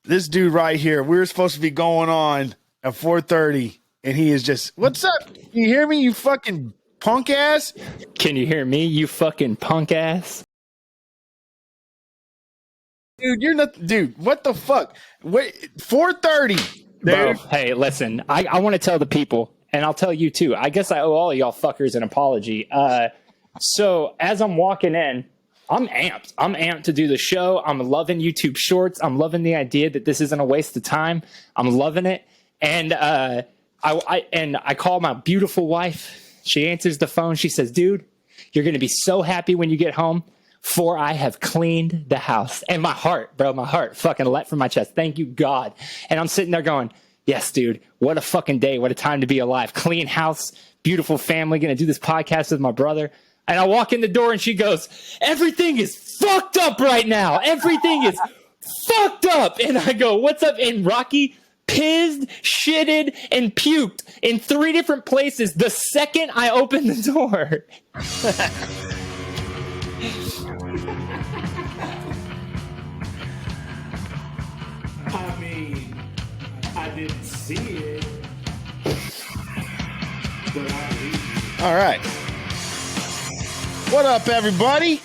This dude right here, we were supposed to be going on at 4:30, and he is just, what's up? Can you hear me, you fucking punk ass? Can you hear me, you fucking punk ass? Dude, you're not, dude, what the fuck? Wait, 4:30. Bro, hey, listen, I want to tell the people, and I'll tell you too. I guess I owe all of y'all fuckers an apology. So as I'm walking in, I'm amped. I'm amped to do the show. I'm loving YouTube Shorts. I'm loving the idea that this isn't a waste of time. I'm loving it. And I call my beautiful wife. She answers the phone. She says, dude, you're going to be so happy when you get home, for I have cleaned the house. And my heart, bro, my heart fucking leapt from my chest. Thank you, God. And I'm sitting there going, yes, dude, what a fucking day. What a time to be alive. Clean house, beautiful family, going to do this podcast with my brother. And I walk in the door and she goes, everything is fucked up right now. Everything is fucked up. And I go, what's up? And Rocky pizzed, shitted, and puked in 3 different places the second I opened the door. I mean, I didn't see it, but I believe you. All right. What up, everybody?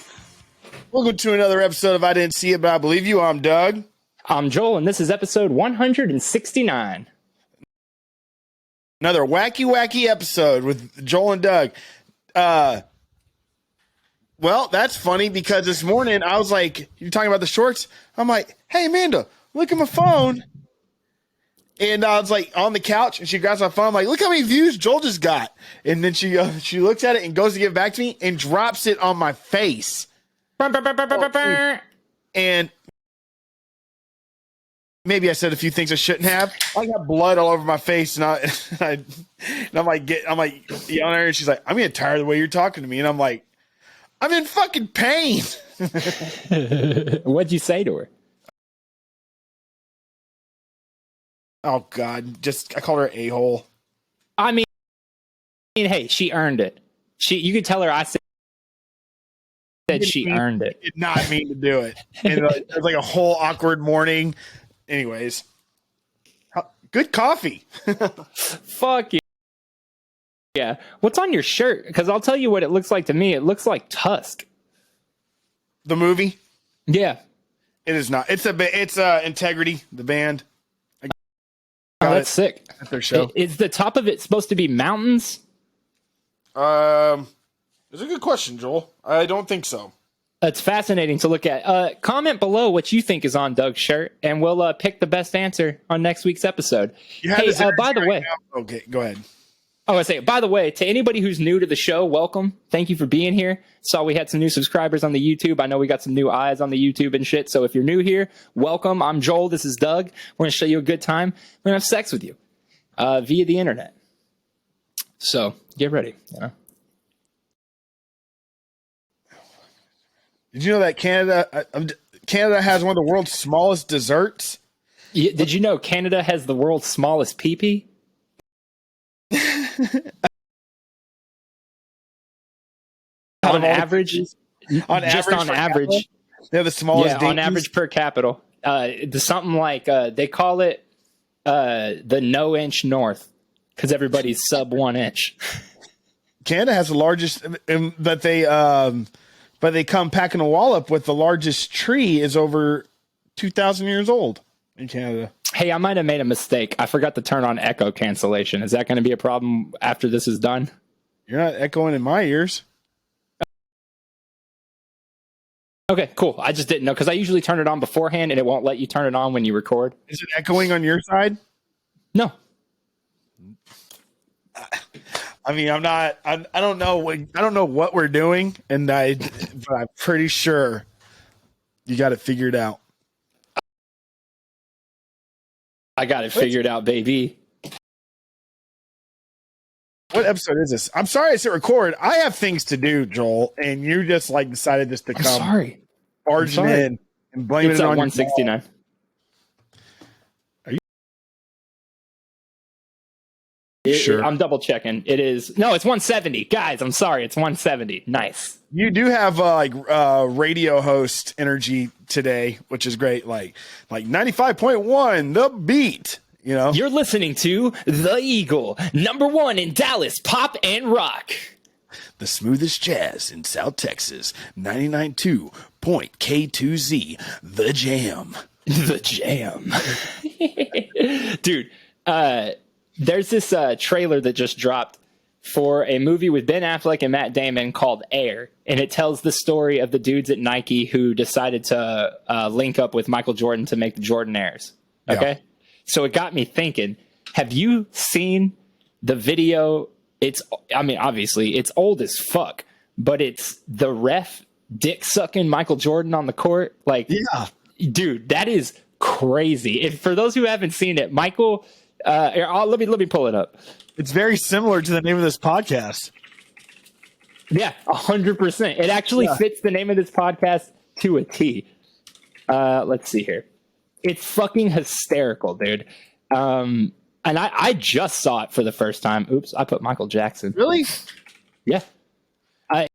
Welcome to another episode of I Didn't See It, But I Believe You. I'm Doug. I'm Joel, and this is episode 169. Another wacky episode with Joel and Doug. Well, that's funny because this morning I was like, you're talking about the shorts? I'm like, hey, Amanda, look at my phone. And I was like on the couch and she grabs my phone. I'm like, look how many views Joel just got. And then she looks at it and goes to give it back to me and drops it on my face. And maybe I said a few things I shouldn't have. I got blood all over my face, and I'm like yelling at her, and she's like, I'm getting tired of the way you're talking to me. And I'm like, I'm in fucking pain. What'd you say to her? Oh God, I called her an a-hole. I mean, hey, she earned it. You could tell her I said she earned it. Did not mean to do it. And it was like a whole awkward morning. Anyways, good coffee. Fuck yeah. Yeah. What's on your shirt? Because I'll tell you what it looks like to me. It looks like Tusk. The movie? Yeah. It is not. It's Integrity, the band. Oh, that's sick. At their show. Is the top of it supposed to be mountains? It's a good question, Joel. I don't think so. It's fascinating to look at. Comment below what you think is on Doug's shirt, and we'll pick the best answer on next week's episode. Hey, by the way. Okay, go ahead. Oh, I say, by the way, to anybody who's new to the show, welcome. Thank you for being here. Saw we had some new subscribers on the YouTube. I know we got some new eyes on the YouTube and shit. So if you're new here, welcome. I'm Joel. This is Doug. We're going to show you a good time. We're going to have sex with you via the internet. So get ready. You know? Did you know that Canada has one of the world's smallest desserts? Did you know Canada has the world's smallest pee-pee? on average, on average, they're the smallest. Yeah, on average per capita. Something like they call it the no-inch north because everybody's sub 1 inch. Canada has the largest, but they come packing a wallop with the largest tree is over 2,000 years old in Canada. Hey, I might have made a mistake. I forgot to turn on echo cancellation. Is that going to be a problem after this is done? You're not echoing in my ears. Okay, cool. I just didn't know because I usually turn it on beforehand and it won't let you turn it on when you record. Is it echoing on your side? No. I mean, I don't know what we're doing, but I'm pretty sure you got it figured out. I got it figured out, baby. What episode is this? I'm sorry I said record. I have things to do, Joel, and you just decided just to come barging in and blaming it on 169. Sure. I'm double checking. It is no, it's 170, guys. I'm sorry, it's 170. Nice. You do have radio host energy today, which is great. Like 95.1, the beat. You know, You're listening to The Eagle, #1 in Dallas pop and rock. the smoothest jazz in South Texas. 99.2 K2Z, the jam. The jam. Dude, there's this trailer that just dropped for a movie with Ben Affleck and Matt Damon called Air, and it tells the story of the dudes at Nike who decided to link up with Michael Jordan to make the Jordan Airs. Okay? Yeah. So it got me thinking, have you seen the video? Obviously, it's old as fuck, but it's the ref dick sucking Michael Jordan on the court. Like, yeah. Dude, that is crazy. If for those who haven't seen it, Michael, let me pull it up. It's very similar to the name of this podcast. Yeah, 100%. It actually fits the name of this podcast to a T. Let's see here. It's fucking hysterical, dude. And I just saw it for the first time. Oops, I put Michael Jackson. Really? Yeah.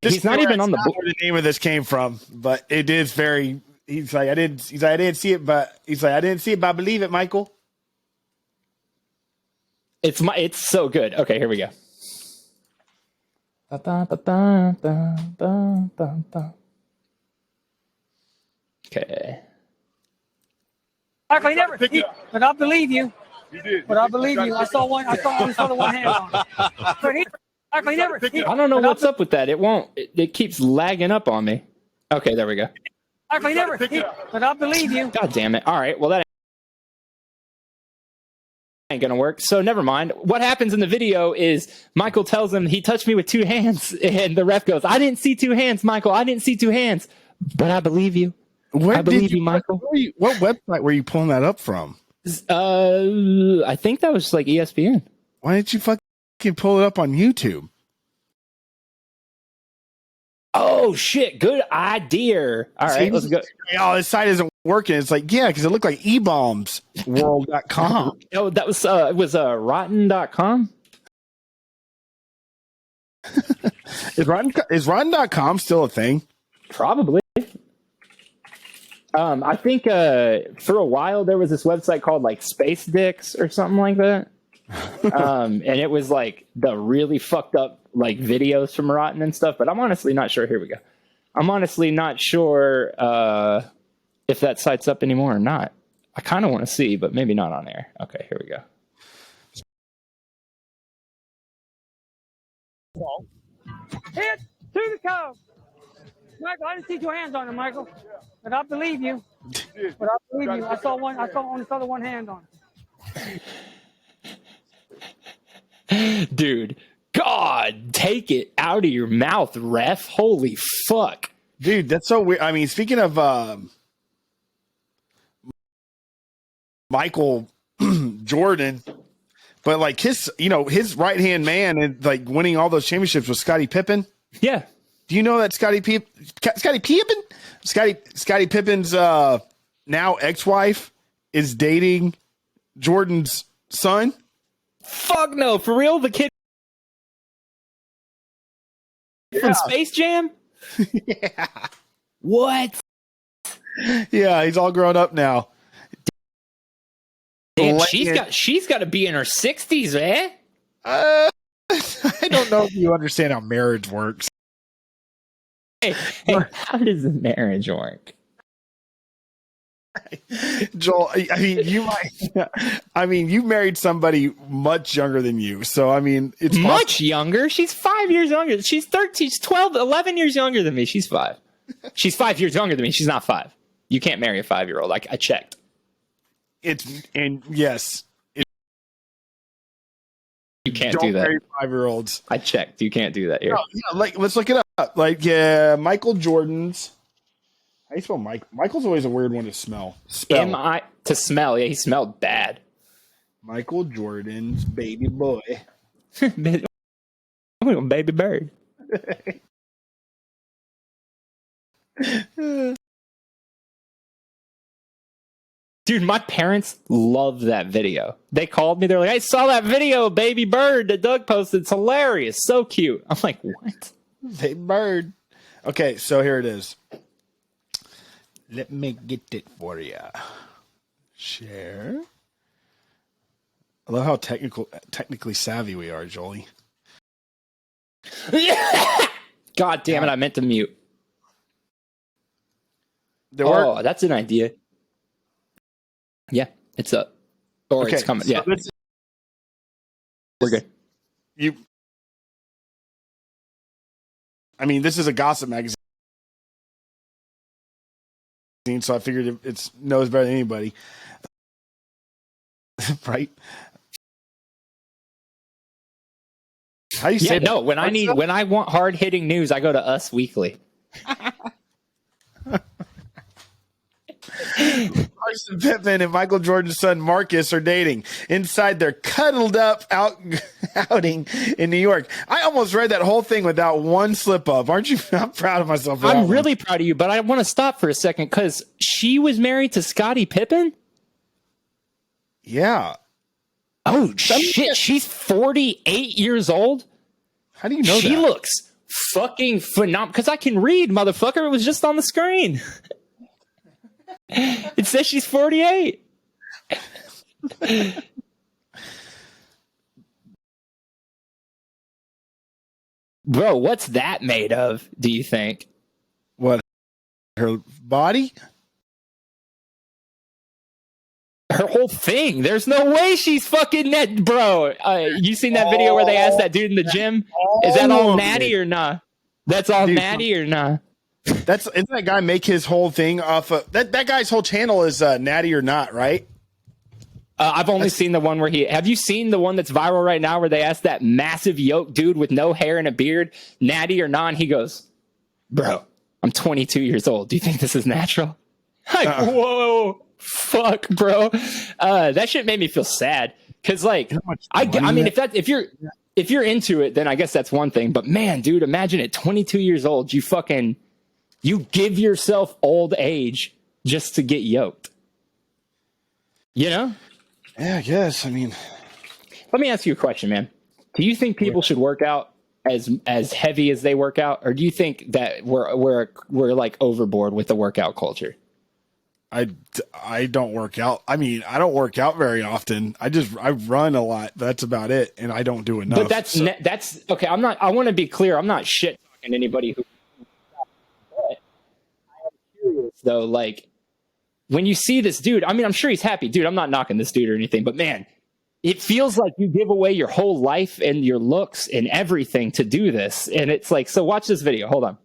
He's not even on the board. Where the name of this came from, but it is very. He's like, I didn't see it, but I didn't see it, but I believe it, Michael. It's so good. Okay, here we go. Okay. Michael, but I believe you. You did. But I believe you. I saw the one hand on it. But I don't know what's up with that. It won't. It keeps lagging up on me. Okay, there we go. But I believe you. God damn it. All right. Well, that ain't gonna work. So never mind. What happens in the video is Michael tells him he touched me with 2 hands, and the ref goes, "I didn't see 2 hands, Michael. I didn't see 2 hands, but I believe you. I believe you, Michael." What website were you pulling that up from? I think that was like ESPN. Why didn't you fucking pull it up on YouTube? Oh shit! Good idea. All right, let's go. Oh, this site isn't working. It's like, yeah, because it looked like ebombsworld.com. Oh, that was it was rotten.com. Is rotten.com still a thing? Probably. I think for a while there was this website called like Space Dicks or something like that. And it was like the really fucked up like videos from Rotten and stuff, but I'm honestly not sure. Here we go. I'm honestly not sure if that site's up anymore or not. I kind of want to see, but maybe not on air. Okay, here we go. Hit to the toe. Michael, I didn't see 2 hands on him, Michael. But I believe you. But I believe you. I only saw the 1 hand on him. Dude, God, take it out of your mouth, ref. Holy fuck. Dude, that's so weird. I mean, speaking of Michael Jordan, but like his right-hand man and like winning all those championships was Scottie Pippen. Yeah. Do you know that Scottie Pippen's now ex-wife is dating Jordan's son? Fuck no, for real? The kid from Space Jam? Yeah. What? Yeah, he's all grown up now. Damn, she's got to be in her 60s, man. I don't know if you understand how marriage works. Hey, how does the marriage work? Joel, you married somebody much younger than you. So, I mean, it's much younger. She's 5 years younger. She's 13, she's 12, 11 years younger than me. She's 5. She's 5 years younger than me. She's not 5. You can't marry a 5-year-old. I checked. Yes. You can't do that. Marry 5-year-olds. I checked. You can't do that here. No, yeah, like, let's look it up. Like, Michael Jordan's. How do you spell Mike? Michael's always a weird one to spell. To smell. Yeah, he smelled bad. Michael Jordan's baby boy. Baby bird. Dude, my parents love that video. They called me. They're like, I saw that video, baby bird that Doug posted. It's hilarious. So cute. I'm like, what? Baby bird. Okay, so here it is. Let me get it for you. Share. I love how technically savvy we are, Jolie. God damn it, I meant to mute. That's an idea. Yeah, it's up. Or it's coming. So yeah. We're good. I mean, this is a gossip magazine, so I figured it knows better than anybody. Right? How do you say that? No, when I want hard hitting news, I go to Us Weekly. Carson Pittman and Michael Jordan's son Marcus are dating inside their cuddled up outing in New York. I almost read that whole thing without one slip up. Aren't you? I'm proud of myself. For I'm really proud of you, but I want to stop for a second because she was married to Scottie Pippen. Yeah. Oh shit! She's 48 years old. How do you know she that? looks fucking phenomenal? Because I can read, motherfucker. It was just on the screen. It says she's 48. Bro, what's that made of, do you think? What? Her body? Her whole thing. There's no way she's fucking net, bro. You seen that video where they asked that dude in the gym, is that all natty or nah? That's all natty or nah? Isn't that guy make his whole thing off of that guy's whole channel is natty or not, right? I've only seen the one where have you seen the one that's viral right now where they asked that massive yoked dude with no hair and a beard, natty or not? He goes, bro, I'm 22 years old. Do you think this is natural? Like, whoa, fuck, bro. That shit made me feel sad. Cause like, I mean, if you're into it, then I guess that's one thing, but man, dude, imagine at 22 years old, you give yourself old age just to get yoked. You know? Yeah, I guess. I mean, let me ask you a question, man. Do you think people should work out as heavy as they work out, or do you think that we're like overboard with the workout culture? I don't work out. I mean, I don't work out very often. I run a lot. That's about it, and I don't do enough. But that's okay. I want to be clear. I'm not shit talking anybody who. But I'm curious though, like when you see this dude. I mean, I'm sure he's happy, dude. I'm not knocking this dude or anything, but man, it feels like you give away your whole life and your looks and everything to do this, and it's like, so watch this video. Hold on.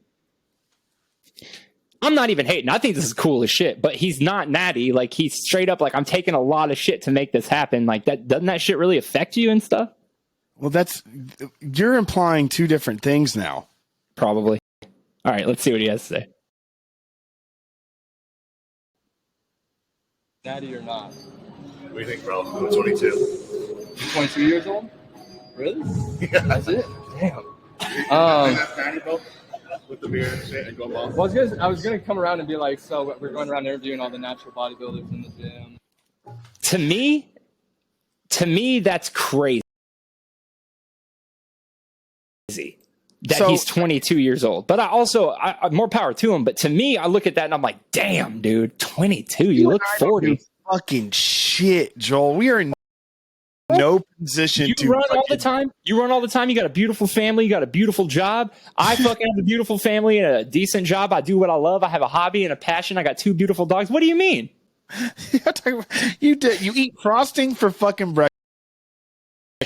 I'm not even hating. I think this is cool as shit, but he's not natty. Like, he's straight up like, I'm taking a lot of shit to make this happen. Like, that doesn't that shit really affect you and stuff? Well, you're implying two different things now. Probably. All right, let's see what he has to say. Natty or not? What do you think, bro? I'm 22. You're 22 years old? Really? Yeah. That's it? Damn. Natty, bro? With the beard and shit and going ball. Well, I was gonna come around and be like, so we're going around interviewing all the natural bodybuilders in the gym. To me, that's crazy. That he's 22 years old. But I more power to him. But to me, I look at that and I'm like, damn, dude, 22. You look 40. Fucking shit, Joel. We are in no position to run all the time. You run all the time. You got a beautiful family. You got a beautiful job. I fucking have a beautiful family and a decent job. I do what I love. I have a hobby and a passion. I got 2 beautiful dogs. What do you mean? You eat frosting for fucking breakfast.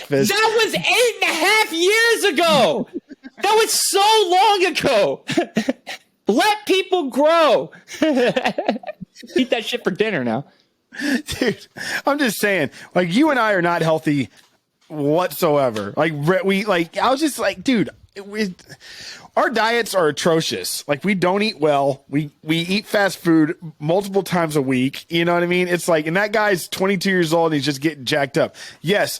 That was 8.5 years ago. That was so long ago. Let people grow. Eat that shit for dinner now. Dude, I'm just saying, like, you and I are not healthy whatsoever. Like, I was just like, dude, our diets are atrocious. Like, we don't eat well. We eat fast food multiple times a week. You know what I mean? It's like, and that guy's 22 years old and he's just getting jacked up. Yes,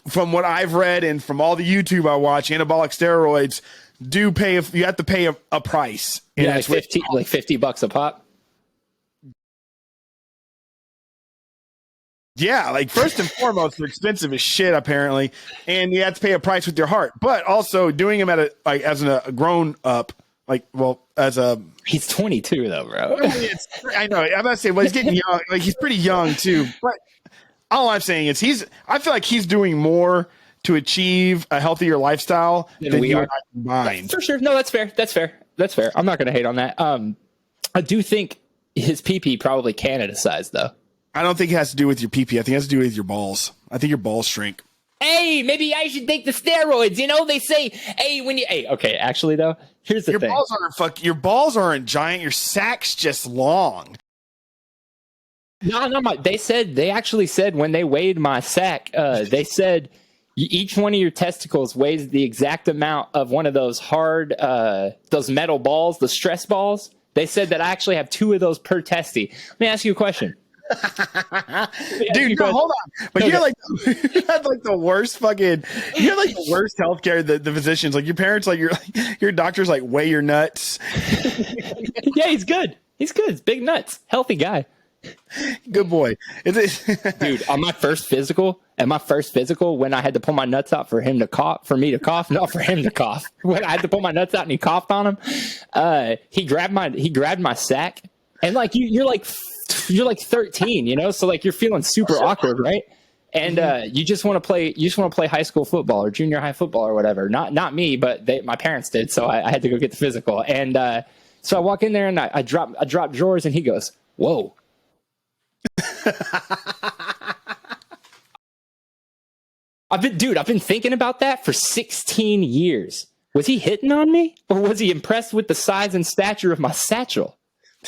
from what I've read and from all the YouTube I watch, anabolic steroids do pay. You have to pay a price. Yeah, like $50 a pop. Yeah, like first and foremost, they're expensive as shit apparently, and you have to pay a price with your heart. But also doing them at as a grown up, he's 22 though, bro. I know. I'm about to say, well, he's getting young. Like he's pretty young too. But all I'm saying is I feel like he's doing more to achieve a healthier lifestyle than we are combined. For sure. No, that's fair. That's fair. I'm not going to hate on that. I do think his pee probably Canada size though. I don't think it has to do with your pee. I think it has to do with your balls. I think your balls shrink. Hey, maybe I should take the steroids. You know, they say, okay, actually though, here's the thing. Your balls aren't giant. Your sack's just long. No, they actually said when they weighed my sack, they said each one of your testicles weighs the exact amount of one of those hard, those metal balls, the stress balls. They said that I actually have 2 of those per testy. Let me ask you a question. Dude, no, hold on. But you had the worst fucking. You had like the worst healthcare. The physicians, like your parents, like your doctors, like weigh your nuts. Yeah, he's good. He's big nuts, healthy guy. Good boy. Dude, on my first physical, when I had to pull my nuts out for me to cough, when I had to pull my nuts out and he coughed on him, he grabbed my sack, and like you're like 13, you know, so like you're feeling super awkward, right? And you just want to play high school football or junior high football or whatever. Not me, but my parents did, so I had to go get the physical. And so I walk in there and I drop drawers, and he goes, "Whoa." I've been thinking about that for 16 years. Was he hitting on me, or was he impressed with the size and stature of my satchel?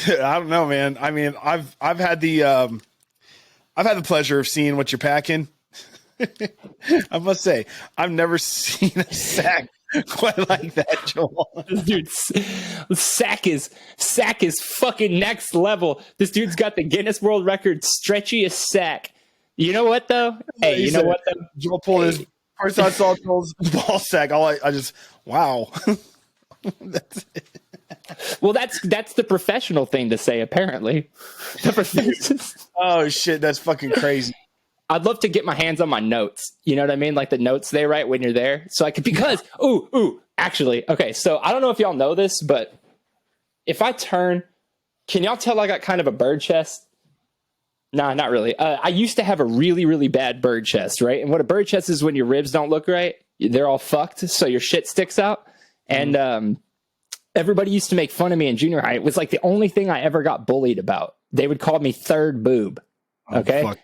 I don't know, man. I mean, I've had the pleasure of seeing what you're packing. I must say, I've never seen a sack quite like that, Joel. This dude's sack is fucking next level. This dude's got the Guinness World Record stretchiest sack. You know what though? Hey, you know what though? Joel pulled his first I saw Joel's ball sack. I just wow. That's it. Well, that's the professional thing to say, apparently. Oh shit, that's fucking crazy. I'd love to get my hands on my notes. You know what I mean? Like the notes they write when you're there. So I could, because, actually, okay. So I don't know if y'all know this, but if I turn, can y'all tell I got kind of a bird chest? Nah, not really. I used to have a really, really bad bird chest, right? And what a bird chest is when your ribs don't look right. They're all fucked, so your shit sticks out. And everybody used to make fun of me in junior high. It was like the only thing I ever got bullied about. They would call me third boob. Okay? Fuck.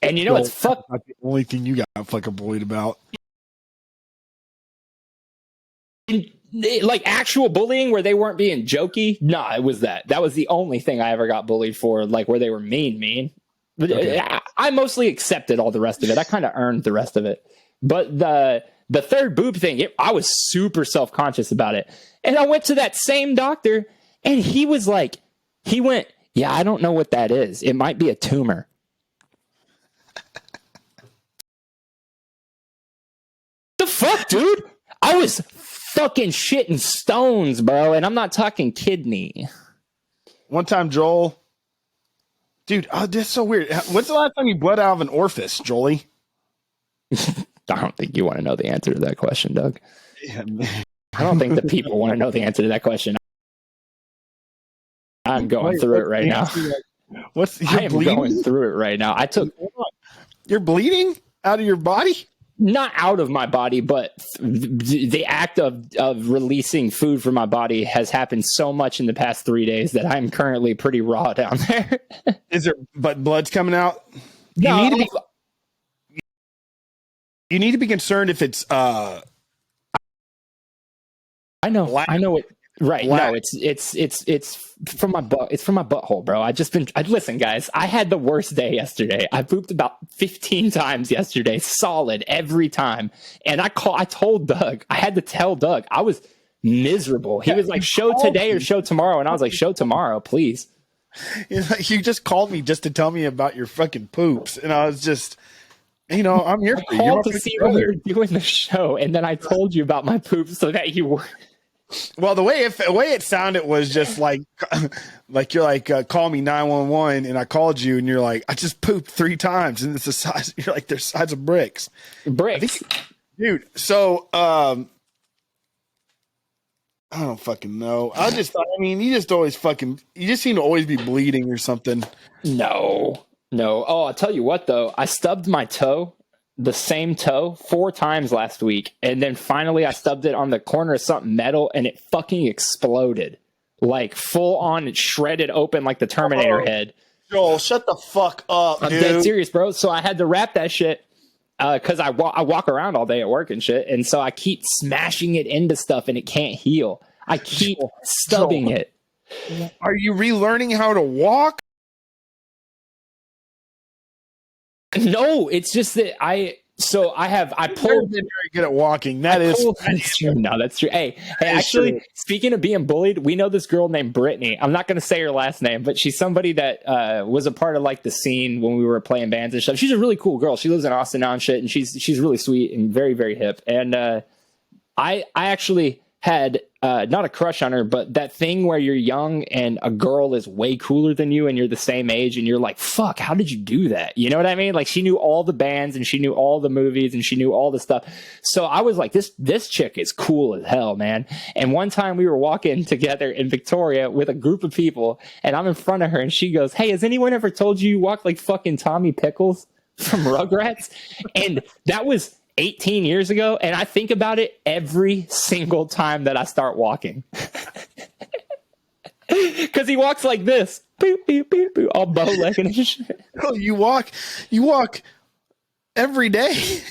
And you know, it's fuck. Not the only thing you got fucking bullied about. Like actual bullying where they weren't being jokey. Nah, it was that. That was the only thing I ever got bullied for, like where they were mean. But okay. I mostly accepted all the rest of it. I kind of earned the rest of it. But the third boob thing, I was super self-conscious about it. And I went to that same doctor, and he went, yeah, I don't know what that is. It might be a tumor. The fuck, dude? I was fucking shitting stones, bro, and I'm not talking kidney. One time, Joel, dude, that's so weird. When's the last time you bled out of an orifice, Jolie? I don't think you want to know the answer to that question, Doug. Yeah, I don't think the people want to know the answer to that question. I'm going through it right now. I am going through it right now. You're bleeding out of your body? Not out of my body, but the act of releasing food from my body has happened so much in the past 3 days that I'm currently pretty raw down there. But blood's coming out? No, you need to be concerned if it's I know it. Right. Black. No, it's from my butt. It's from my butthole, bro. Listen, guys, I had the worst day yesterday. I pooped about 15 times yesterday, solid every time. And I told Doug, I had to tell Doug, I was miserable. He was like, show today or show tomorrow. And I was like, show tomorrow, please. You just called me just to tell me about your fucking poops. And I was just, I'm here for you. I called to see when we were doing the show. And then I told you about my poops so that you were. Well, the way it sounded was just like you're like, call me 911, and I called you, and you're like, I just pooped 3 times, and it's the size. You're like, they're size of bricks. Bricks, dude. So, I don't fucking know. I mean, you just seem to always be bleeding or something. No. Oh, I'll tell you what though. I stubbed my toe, the same toe, 4 times last week, and then finally I stubbed it on the corner of something metal, and it fucking exploded, like full on. It shredded open like the Terminator head. Joel, shut the fuck up, I'm dude. dead serious, bro. So I had to wrap that shit. Because I walk around all day at work and shit, and so I keep smashing it into stuff, and it can't heal. I keep stubbing it. Are you relearning how to walk? No, it's just that I pulled. Been very good at walking. That's true. No, that's true. Hey, actually, true. Speaking of being bullied, we know this girl named Brittany. I'm not going to say her last name, but she's somebody that was a part of like the scene when we were playing bands and stuff. She's a really cool girl. She lives in Austin now and shit, and she's really sweet and very, very hip. And I actually had not a crush on her, but that thing where you're young and a girl is way cooler than you and you're the same age and you're like, fuck, how did you do that? You know what I mean? Like, she knew all the bands and she knew all the movies and she knew all the stuff. So I was like, this chick is cool as hell, man. And one time we were walking together in Victoria with a group of people, and I'm in front of her and she goes, hey, has anyone ever told you walk like fucking Tommy Pickles from Rugrats? And that was 18 years ago, and I think about it every single time that I start walking. Because he walks like this. Boop, boop, boop, boop, all bow-legged and shit. Oh, you walk every day.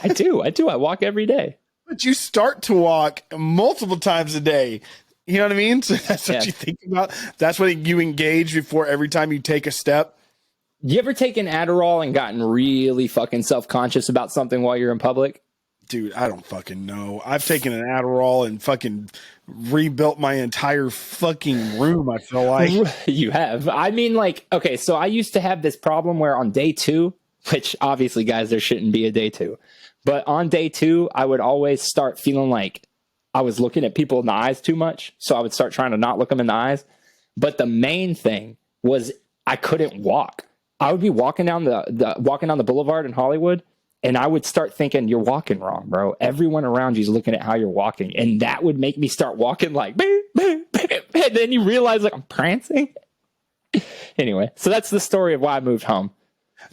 I do. I walk every day. But you start to walk multiple times a day. You know what I mean? So that's what you think about. That's what you engage before every time you take a step. You ever taken Adderall and gotten really fucking self-conscious about something while you're in public? Dude, I don't fucking know. I've taken an Adderall and fucking rebuilt my entire fucking room, I feel like. You have. I mean, like, okay, so I used to have this problem where on day 2, which obviously, guys, there shouldn't be a day 2, but on day 2, I would always start feeling like I was looking at people in the eyes too much, so I would start trying to not look them in the eyes. But the main thing was I couldn't walk. I would be walking down the boulevard in Hollywood, and I would start thinking, you're walking wrong, bro. Everyone around you is looking at how you're walking. And that would make me start walking like, boop, boop, boop. And then you realize like I'm prancing. Anyway, so that's the story of why I moved home.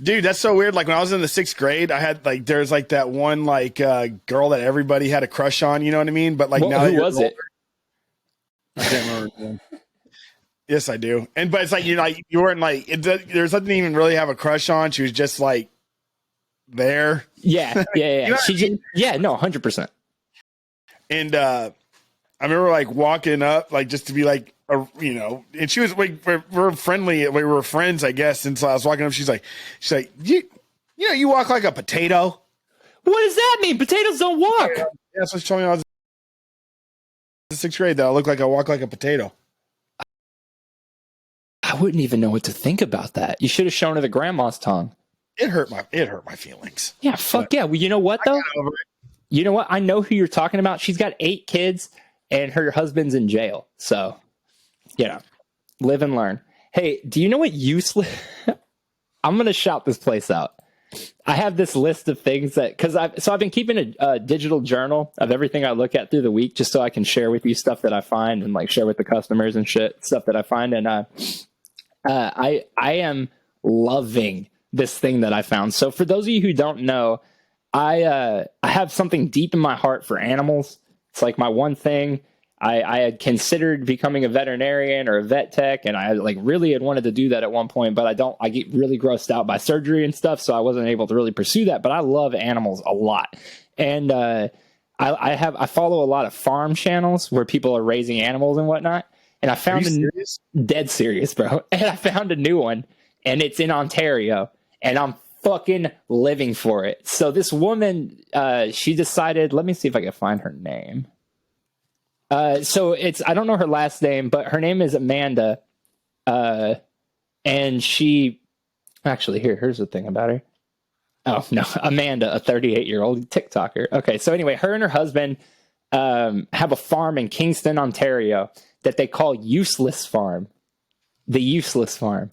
Dude, that's so weird. Like when I was in the 6th grade, I had like, there's like that one like girl that everybody had a crush on, you know what I mean? But like now who was it? I can't remember her name. Yes, I do. But it's like, you weren't like, there's nothing to even really have a crush on. She was just like there. Yeah. You know She just, yeah, no, 100%. And I remember like walking up, like just to be like, and she was like, we're friendly. We were friends, I guess. And so I was walking up, she's like, you walk like a potato. What does that mean? Potatoes don't walk. Yeah, that's what she told me. I was in 6th grade that I walk like a potato. I wouldn't even know what to think about that. You should have shown her the grandma's tongue. It hurt my feelings. Yeah, fuck yeah. Well, you know what though? You know what? I know who you're talking about. She's got 8 kids and her husband's in jail. So, live and learn. Hey, do you know what useless? I'm going to shout this place out. I have this list of things I've been keeping a digital journal of everything I look at through the week, just so I can share with you stuff that I find and like share with the customers and shit, stuff that I find. And I am loving this thing that I found. So for those of you who don't know, I have something deep in my heart for animals. It's like my one thing. I had considered becoming a veterinarian or a vet tech, and I like really had wanted to do that at one point, but I get really grossed out by surgery and stuff, so I wasn't able to really pursue that. But I love animals a lot. And I follow a lot of farm channels where people are raising animals and whatnot. And I found dead serious, bro. And I found a new one, and it's in Ontario, and I'm fucking living for it. So this woman, she decided, let me see if I can find her name. So I don't know her last name, but her name is Amanda. And she actually, here's the thing about her. Oh no, Amanda, a 38-year-old TikToker. Okay. So anyway, her and her husband, have a farm in Kingston, Ontario that they call Useless Farm. The Useless Farm.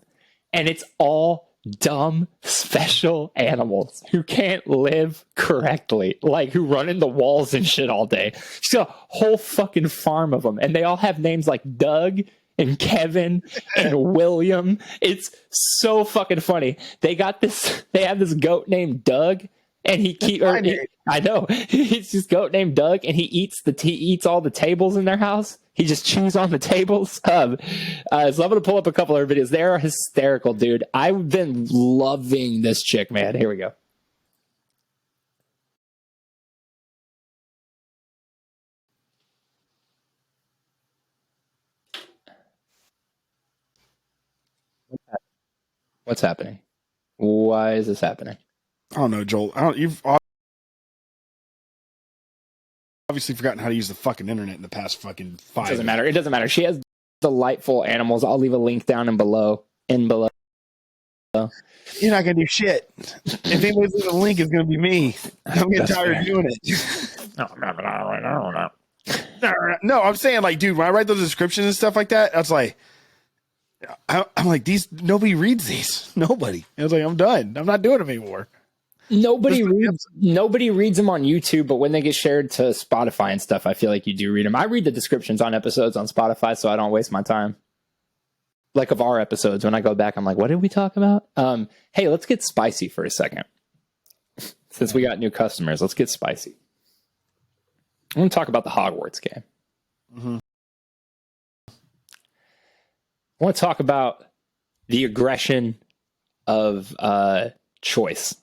And it's all dumb special animals who can't live correctly, like who run in the walls and shit all day. She's got a whole fucking farm of them, and they all have names like Doug and Kevin and William. It's so fucking funny. They have this goat named Doug, and I know it's this goat named Doug, and he eats all the tables in their house. He just chews on the tables. So I'm going to pull up a couple of her videos. They're hysterical, dude. I've been loving this chick, man. Here we go. What's happening? Why is this happening? I don't know, Joel. You've obviously forgotten how to use the fucking internet in the past fucking 5 It doesn't matter. She has delightful animals. I'll leave a link down and below. You're not gonna do shit. If anybody's leaving a link, it's gonna be me. I'm getting tired of doing it. No, I'm saying, like, dude, when I write those descriptions and stuff like that, that's like, I'm like, nobody reads these. Nobody. I was like, I'm done. I'm not doing them anymore. Nobody reads them on YouTube, but when they get shared to Spotify and stuff, I feel like you do read them. I read the descriptions on episodes on Spotify, so I don't waste my time. Like of our episodes, when I go back, I'm like, what did we talk about? Hey, let's get spicy for a second. Since we got new customers, let's get spicy. I'm going to talk about the Hogwarts game. Mm-hmm. I want to talk about the aggression of choice.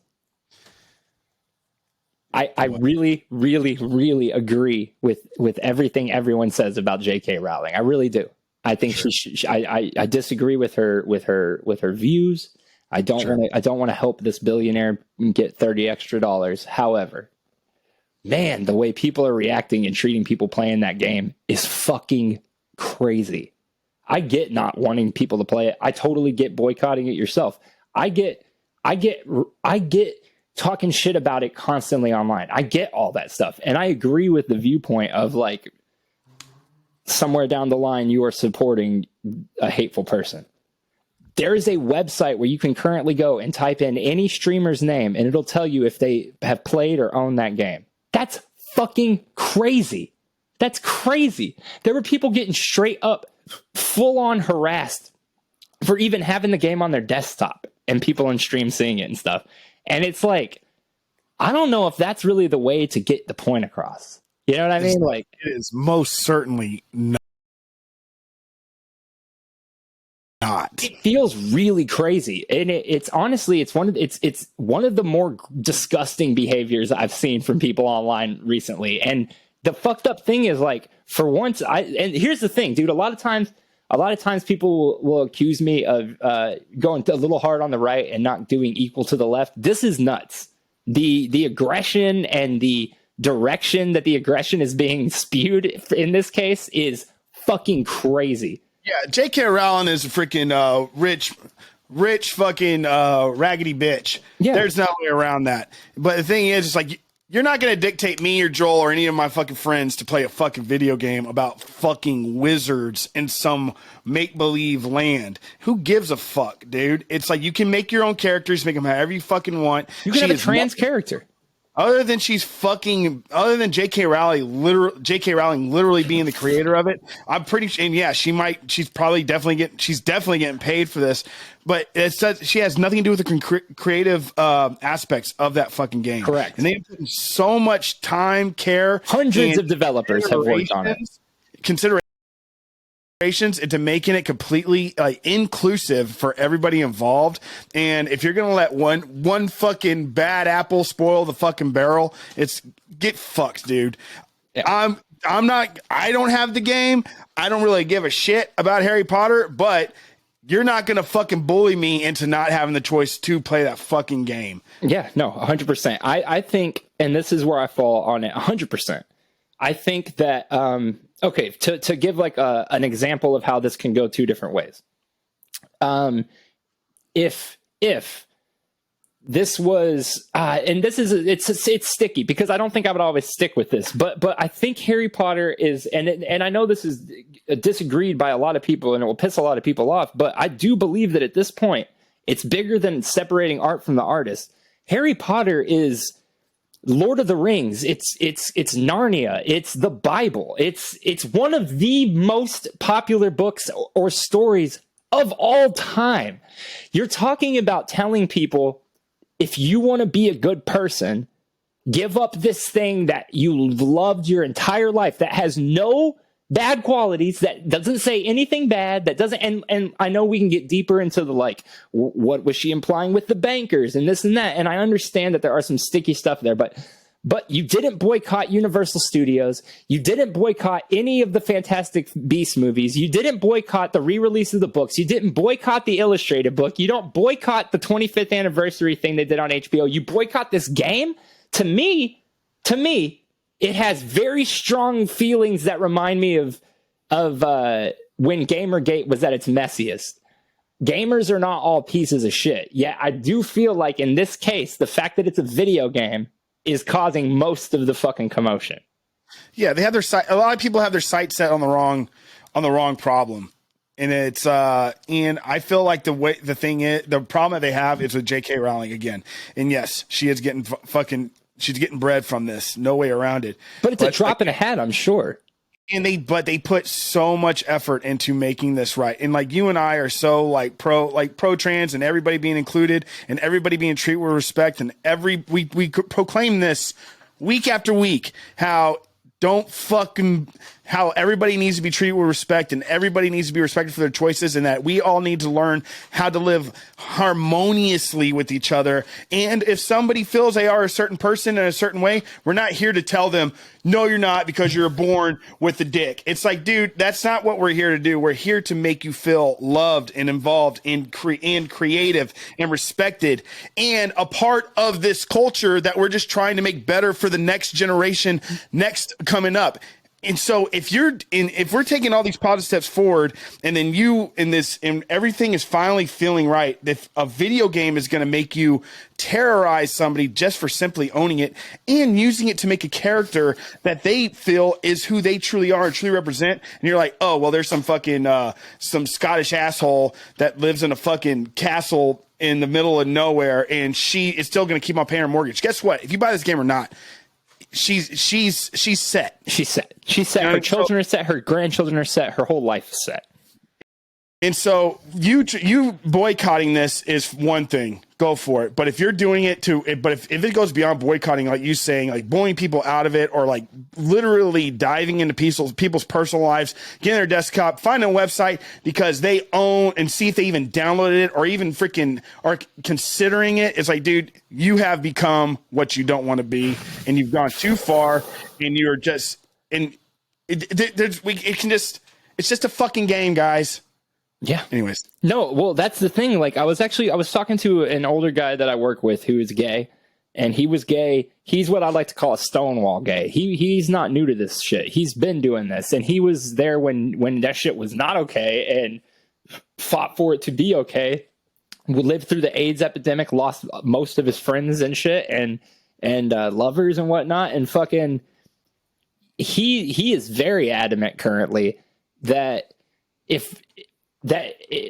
I really, really, really agree with everything everyone says about J.K. Rowling. I really do. I think I disagree with her views. I don't want to help this billionaire get $30 extra. However, man, the way people are reacting and treating people playing that game is fucking crazy. I get not wanting people to play it. I totally get boycotting it yourself. I get talking shit about it constantly online. I get all that stuff. And I agree with the viewpoint of, like, somewhere down the line, you are supporting a hateful person. There is a website where you can currently go and type in any streamer's name, and it'll tell you if they have played or owned that game. That's fucking crazy. That's crazy. There were people getting straight up, full on harassed for even having the game on their desktop, and people in stream seeing it and stuff. And it's like, I don't know if that's really the way to get the point across. You know what I mean? Like, it is most certainly not. It feels really crazy, and it's honestly, it's one of the more disgusting behaviors I've seen from people online recently. And the fucked up thing is, like, for once, and here's the thing, dude. A lot of times people will accuse me of going a little hard on the right and not doing equal to the left. This is nuts. The aggression and the direction that the aggression is being spewed in this case is fucking crazy. Yeah, J.K. Rowling is a freaking rich fucking raggedy bitch. Yeah. There's no way around that. But the thing is, it's like, you're not going to dictate me or Joel or any of my fucking friends to play a fucking video game about fucking wizards in some make-believe land. Who gives a fuck, dude? It's like, you can make your own characters, make them however you fucking want. You can have a trans character. Other than J.K. Rowling literally being the creator of it, I'm pretty sure, and yeah, she's definitely getting paid for this, but it says she has nothing to do with the creative aspects of that fucking game. Correct. And they've put so much time, care, hundreds of developers have worked on it. Considerations into making it completely inclusive for everybody involved. And if you're gonna let one fucking bad apple spoil the fucking barrel, it's get fucked, dude. Yeah. I don't have the game. I don't really give a shit about Harry Potter, but you're not gonna fucking bully me into not having the choice to play that fucking game. Yeah, no, 100%. I think, and this is where I fall on it, 100%. I think that okay, to give like an example of how this can go two different ways. If this was, and this is, it's sticky because I don't think I would always stick with this, but I think Harry Potter is, and I know this is disagreed by a lot of people and it will piss a lot of people off, but I do believe that at this point, it's bigger than separating art from the artist. Harry Potter is Lord of the Rings. It's Narnia. It's the Bible. It's one of the most popular books or stories of all time. You're talking about telling people, if you want to be a good person, give up this thing that you loved your entire life, that has no bad qualities, that doesn't say anything bad, that doesn't, and I know we can get deeper into the, like, what was she implying with the bankers and this and that, and I understand that there are some sticky stuff there, but you didn't boycott Universal Studios. You didn't boycott any of the Fantastic Beasts movies. You didn't boycott the re-release of the books. You didn't boycott the illustrated book. You don't boycott the 25th anniversary thing they did on HBO. You boycott this game? To me, it has very strong feelings that remind me of when Gamergate was at its messiest. Gamers are not all pieces of shit. Yeah, I do feel like in this case, the fact that it's a video game is causing most of the fucking commotion. Yeah, they have their sight. A lot of people have their sight set on the wrong problem, and it's and I feel like the problem that they have is with J.K. Rowling again. And yes, she is getting she's getting bread from this. No way around it. But it's a drop in a hat, I'm sure. And they put so much effort into making this right. And like you and I are so like pro trans and everybody being included and everybody being treated with respect. And we proclaim this week after week, how everybody needs to be treated with respect and everybody needs to be respected for their choices, and that we all need to learn how to live harmoniously with each other. And if somebody feels they are a certain person in a certain way, we're not here to tell them, no, you're not, because you're born with a dick. It's like, dude, that's not what we're here to do. We're here to make you feel loved and involved and creative and respected and a part of this culture that we're just trying to make better for the next generation next coming up. And so if we're taking all these positive steps forward, and then and everything is finally feeling right, if a video game is going to make you terrorize somebody just for simply owning it and using it to make a character that they feel is who they truly are and truly represent, and you're like, oh, well, there's some fucking some Scottish asshole that lives in a fucking castle in the middle of nowhere, and she is still going to keep on paying her mortgage. Guess what? If you buy this game or not, she's set. She's set. Her children are set. Her grandchildren are set. Her whole life is set. And so you boycotting this is one thing. Go for it. But if you're doing it if it goes beyond boycotting, like you saying, like bullying people out of it, or like literally diving into people's personal lives, getting their desktop, find a website because they own, and see if they even downloaded it or even freaking are considering it. It's like, dude, you have become what you don't want to be, and you've gone too far, and you're just, and it's just a fucking game, guys. Yeah. Anyways. No, well, that's the thing. Like, I was talking to an older guy that I work with who is gay, and he was gay. He's what I like to call a Stonewall gay. He's not new to this shit. He's been doing this, and he was there when that shit was not okay and fought for it to be okay. We lived through the AIDS epidemic, lost most of his friends and shit, and lovers and whatnot, and fucking he is very adamant currently that if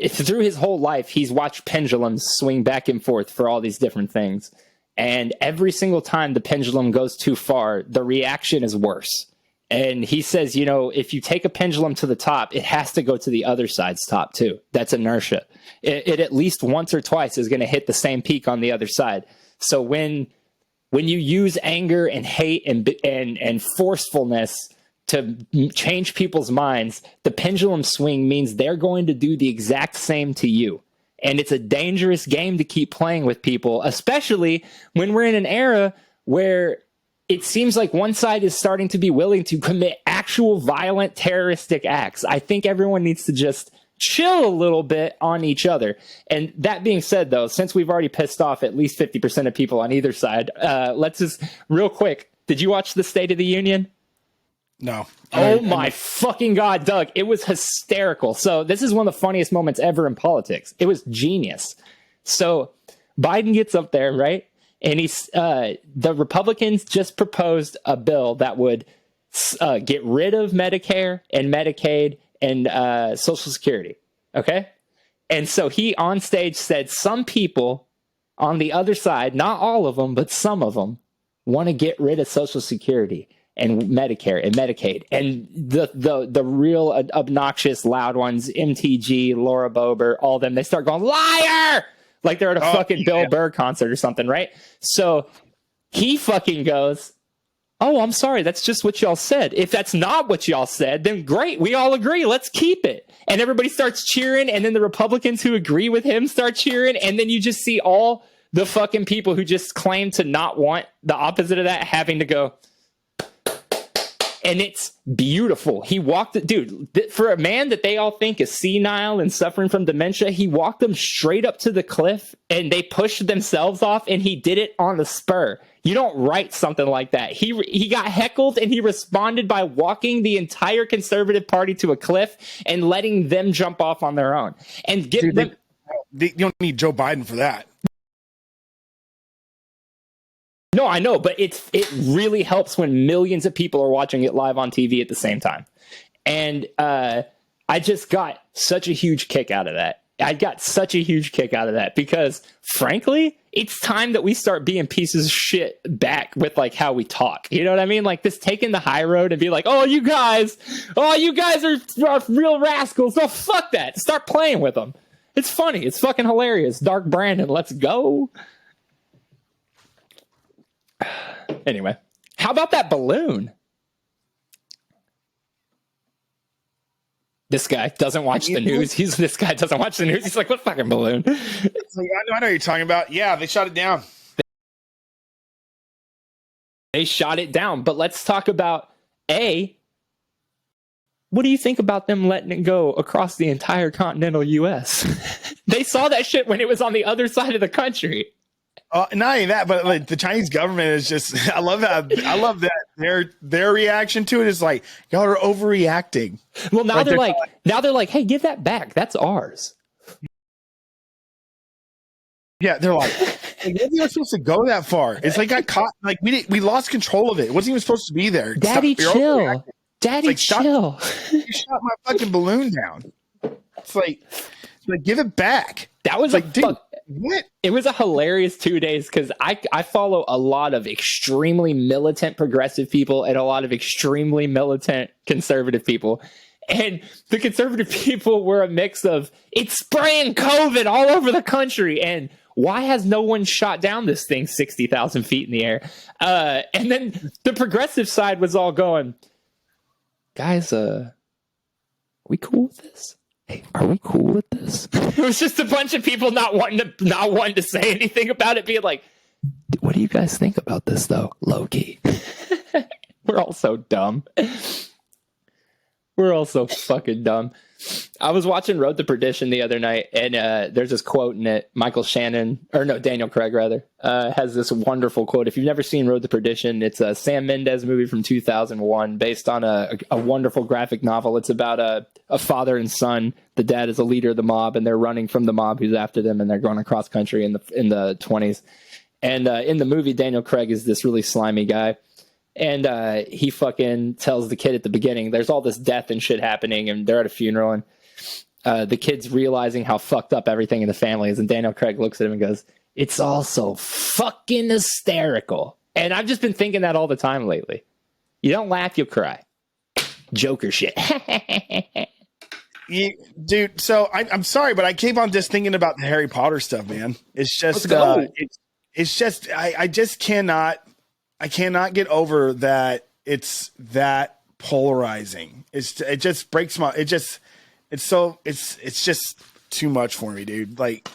through his whole life, he's watched pendulums swing back and forth for all these different things. And every single time the pendulum goes too far, the reaction is worse. And he says, if you take a pendulum to the top, it has to go to the other side's top too. That's inertia. It at least once or twice is going to hit the same peak on the other side. So when you use anger and hate and forcefulness to change people's minds, the pendulum swing means they're going to do the exact same to you. And it's a dangerous game to keep playing with people, especially when we're in an era where it seems like one side is starting to be willing to commit actual violent terroristic acts. I think everyone needs to just chill a little bit on each other. And that being said, though, since we've already pissed off at least 50% of people on either side, let's just real quick. Did you watch the State of the Union? No. Oh my fucking God, Doug. It was hysterical. So this is one of the funniest moments ever in politics. It was genius. So Biden gets up there, right? And the Republicans just proposed a bill that would get rid of Medicare and Medicaid and Social Security. Okay. And so he on stage said some people on the other side, not all of them, but some of them want to get rid of Social Security and Medicare and Medicaid. And the real obnoxious loud ones, MTG, Laura Boebert, all of them, they start going, liar! Like they're at a fucking Bill Burr concert or something, right? So he fucking goes, oh, I'm sorry, that's just what y'all said. If that's not what y'all said, then great, we all agree, let's keep it. And everybody starts cheering, and then the Republicans who agree with him start cheering, and then you just see all the fucking people who just claim to not want the opposite of that having to go. And it's beautiful. He walked, dude, for a man that they all think is senile and suffering from dementia, he walked them straight up to the cliff and they pushed themselves off, and he did it on the spur. You don't write something like that. He got heckled and he responded by walking the entire Conservative Party to a cliff and letting them jump off on their own. And get them. You don't need Joe Biden for that. No, I know, but it really helps when millions of people are watching it live on TV at the same time. And I just got such a huge kick out of that. Because, frankly, it's time that we start being pieces of shit back with like how we talk. You know what I mean? Like this taking the high road and be like, oh, you guys are real rascals. No, fuck that. Start playing with them. It's funny. It's fucking hilarious. Dark Brandon, let's go. Anyway, how about that balloon? This guy doesn't watch the news. This guy doesn't watch the news. He's like, what fucking balloon? It's like, I know what you're talking about. Yeah, they shot it down. They shot it down. But let's talk about what do you think about them letting it go across the entire continental U.S.? They saw that shit when it was on the other side of the country. Not only that, but like the Chinese government is just, I love that their reaction to it is like, y'all are overreacting. Well, now they're like, hey, give that back. That's ours. Yeah, they're like wasn't even supposed to go that far. It's like got caught. Like we lost control of it. It wasn't even supposed to be there. Daddy, chill. Daddy, chill. You shot my fucking balloon down. It's like give it back. That was like, dude. What? It was a hilarious 2 days because I follow a lot of extremely militant progressive people and a lot of extremely militant conservative people. And the conservative people were a mix of, it's spraying COVID all over the country. And why has no one shot down this thing 60,000 feet in the air? And then the progressive side was all going, guys, are we cool with this? Hey, are we cool with this? It was just a bunch of people not wanting to say anything about it, being like, what do you guys think about this, though? Low key. We're all so dumb. We're all so fucking dumb. I was watching Road to Perdition the other night, and there's this quote in it. Daniel Craig, rather, has this wonderful quote. If you've never seen Road to Perdition, it's a Sam Mendes movie from 2001 based on a wonderful graphic novel. It's about a father and son. The dad is a leader of the mob, and they're running from the mob who's after them, and they're going across country in the 20s. And in the movie, Daniel Craig is this really slimy guy. And he fucking tells the kid at the beginning, there's all this death and shit happening, and they're at a funeral, and the kid's realizing how fucked up everything in the family is. And Daniel Craig looks at him and goes, it's all so fucking hysterical. And I've just been thinking that all the time lately. You don't laugh, you'll cry. Joker shit. Yeah, dude, so I'm sorry, but I keep on just thinking about the Harry Potter stuff, man. It's just, it's just, I just cannot. I cannot get over that it's that polarizing. It just breaks my, it's just too much for me, dude. Like,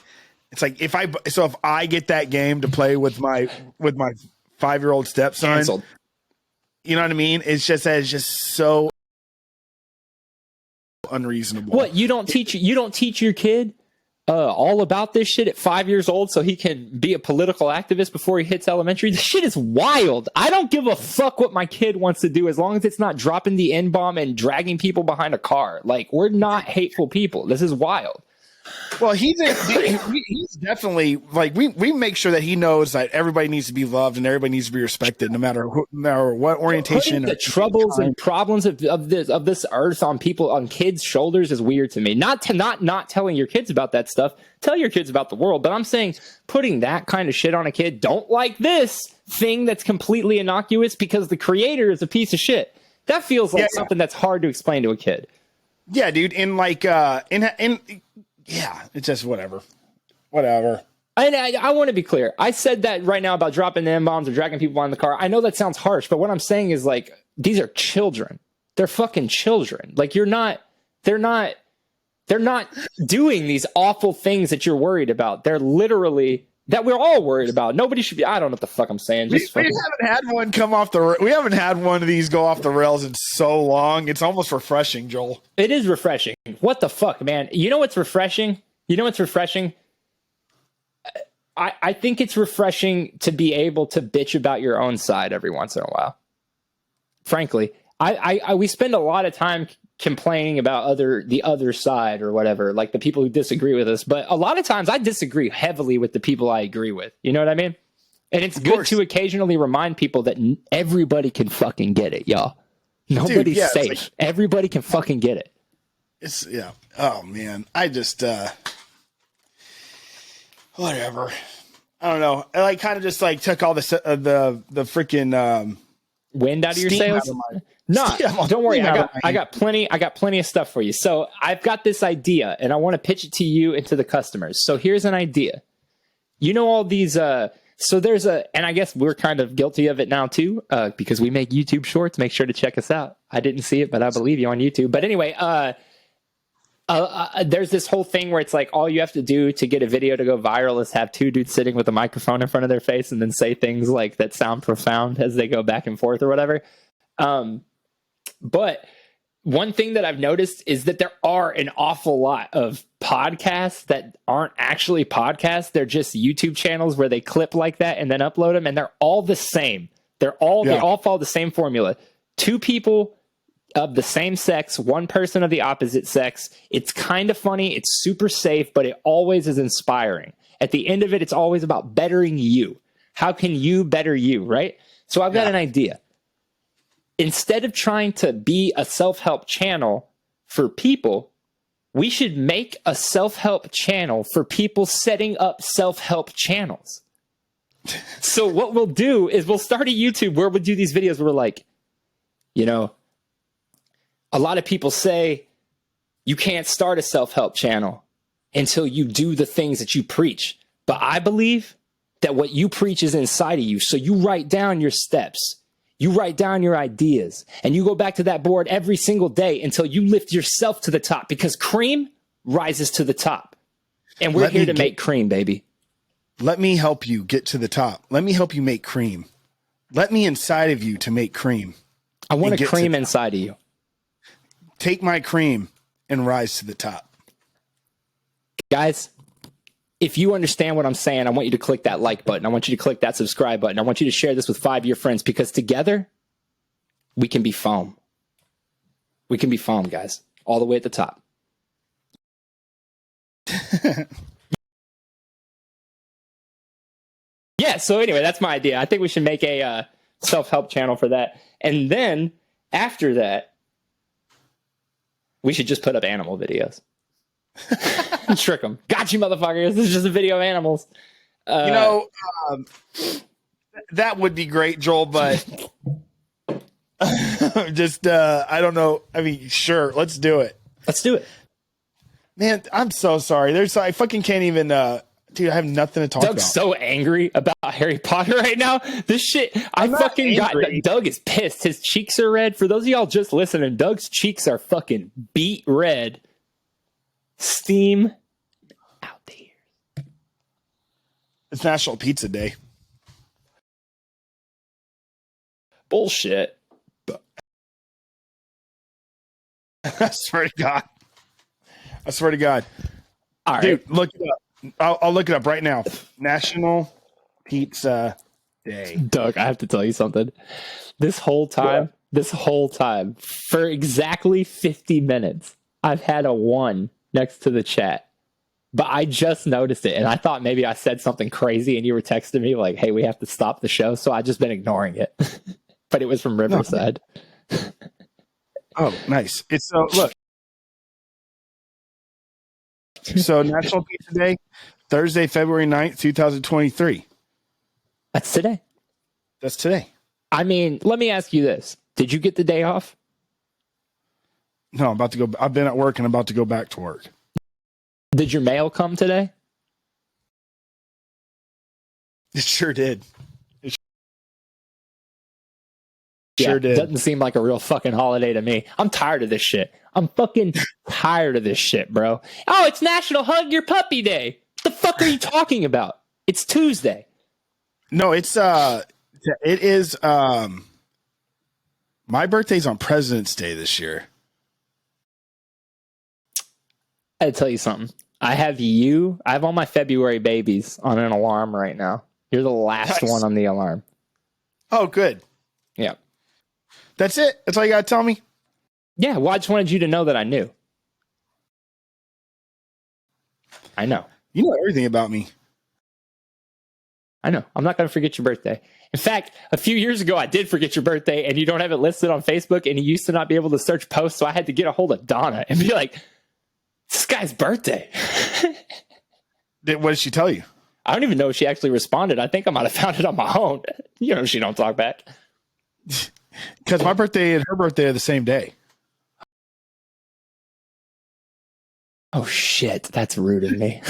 it's like if I get that game to play with my 5-year-old stepson, canceled. You know what I mean? It's just so unreasonable. What, you don't teach your kid all about this shit at 5 years old so he can be a political activist before he hits elementary? This shit is wild. I don't give a fuck what my kid wants to do as long as it's not dropping the N-bomb and dragging people behind a car. Like, we're not hateful people. This is wild. Well, he's definitely like we make sure that he knows that everybody needs to be loved and everybody needs to be respected, no matter what orientation. Putting the troubles and problems of this earth on kids' shoulders is weird to me. Not telling your kids about that stuff. Tell your kids about the world, but I'm saying putting that kind of shit on a kid. Don't like this thing that's completely innocuous because the creator is a piece of shit. That feels like something that's hard to explain to a kid. Yeah, dude. And like yeah, it's just whatever. And I want to be clear. I said that right now about dropping the M-bombs or dragging people behind the car. I know that sounds harsh, but what I'm saying is like, these are children. They're fucking children. Like they're not doing these awful things that you're worried about. They're literally that we're all worried about. Nobody should be. I don't know what the fuck I'm saying. We haven't had one come off we haven't had one of these go off the rails in so long. It's almost refreshing, Joel. It is refreshing. What the fuck, man? You know what's refreshing? I think it's refreshing to be able to bitch about your own side every once in a while. Frankly, we spend a lot of time complaining about the other side or whatever, like the people who disagree with us. But a lot of times I disagree heavily with the people I agree with. You know what I mean? And it's good to occasionally remind people that everybody can fucking get it, y'all. Nobody's safe. Like, everybody can fucking get it. It's oh man, I just whatever. I don't know. I like kind of just like took all the freaking wind out of your sails. No, don't worry. I got plenty of stuff for you. So I've got this idea and I want to pitch it to you and to the customers. So here's an idea. You know, all these, so there's and I guess we're kind of guilty of it now too, because we make YouTube shorts. Make sure to check us out. I didn't see it, but I believe you on YouTube. But anyway, there's this whole thing where it's like all you have to do to get a video to go viral is have two dudes sitting with a microphone in front of their face and then say things like that sound profound as they go back and forth or whatever. But one thing that I've noticed is that there are an awful lot of podcasts that aren't actually podcasts. They're just YouTube channels where they clip like that and then upload them. And they're all the same. They all follow the same formula. Two people of the same sex, one person of the opposite sex. It's kind of funny. It's super safe, but it always is inspiring. At the end of it, it's always about bettering you. How can you better you, right? So I've got an idea. Instead of trying to be a self-help channel for people, we should make a self-help channel for people setting up self-help channels. So what we'll do is we'll start a YouTube where we'll do these videos where we're like, you know, a lot of people say you can't start a self-help channel until you do the things that you preach. But I believe that what you preach is inside of you. So you write down your steps. You write down your ideas and you go back to that board every single day until you lift yourself to the top, because cream rises to the top. And we're here to make cream, baby. Let me help you get to the top. Let me help you make cream. Let me inside of you to make cream. I want a cream inside of you. Take my cream and rise to the top. Guys, if you understand what I'm saying, I want you to click that like button. I want you to click that subscribe button. I want you to share this with 5 of your friends, because together we can be foam. We can be foam, guys, all the way at the top. Yeah, so anyway, that's my idea. I think we should make a self-help channel for that. And then after that, we should just put up animal videos. Trick them. Got you, motherfuckers. This is just a video of animals. That would be great, Joel, but just, I don't know. I mean, sure. Let's do it. Let's do it. Man, I'm so sorry. I fucking can't even, dude, I have nothing to talk about. Doug's so angry about Harry Potter right now. This shit, Doug is pissed. His cheeks are red. For those of y'all just listening, Doug's cheeks are fucking beet red. Steam out there. It's National Pizza Day. Bullshit. I swear to God. All right. Dude, look it up. I'll look it up right now. National Pizza Day. Doug, I have to tell you something. This whole time, for exactly 50 minutes, I've had a 1 next to the chat. but I just noticed it, and I thought maybe I said something crazy, and you were texting me like, "Hey, we have to stop the show." So I just been ignoring it, but it was from Riverside. Oh, nice. It's so look. So National Pizza Day, Thursday, February 9th, 2023. That's today. That's today. I mean, let me ask you this: did you get the day off? No, I'm about to go. I've been at work and I'm about to go back to work. Did your mail come today? It sure did. Yeah, Sure did. Doesn't seem like a real fucking holiday to me. I'm tired of this shit. I'm fucking tired of this shit, bro. Oh, it's National Hug Your Puppy Day. What the fuck are you talking about? It's Tuesday. No, it is my birthday's on President's Day this year. I gotta tell you something. I have all my February babies on an alarm right now. You're the last one on the alarm. Oh, good. Yeah. That's it. That's all you gotta tell me. Yeah, well, I just wanted you to know that I knew. I know. You know everything about me. I know. I'm not going to forget your birthday. In fact, a few years ago, I did forget your birthday, and you don't have it listed on Facebook, and you used to not be able to search posts, so I had to get a hold of Donna and be like, this guy's birthday. What did she tell you? I don't even know if she actually responded. I think I might have found it on my own. You know, she don't talk back. Because my birthday and her birthday are the same day. Oh, shit. That's rude of me.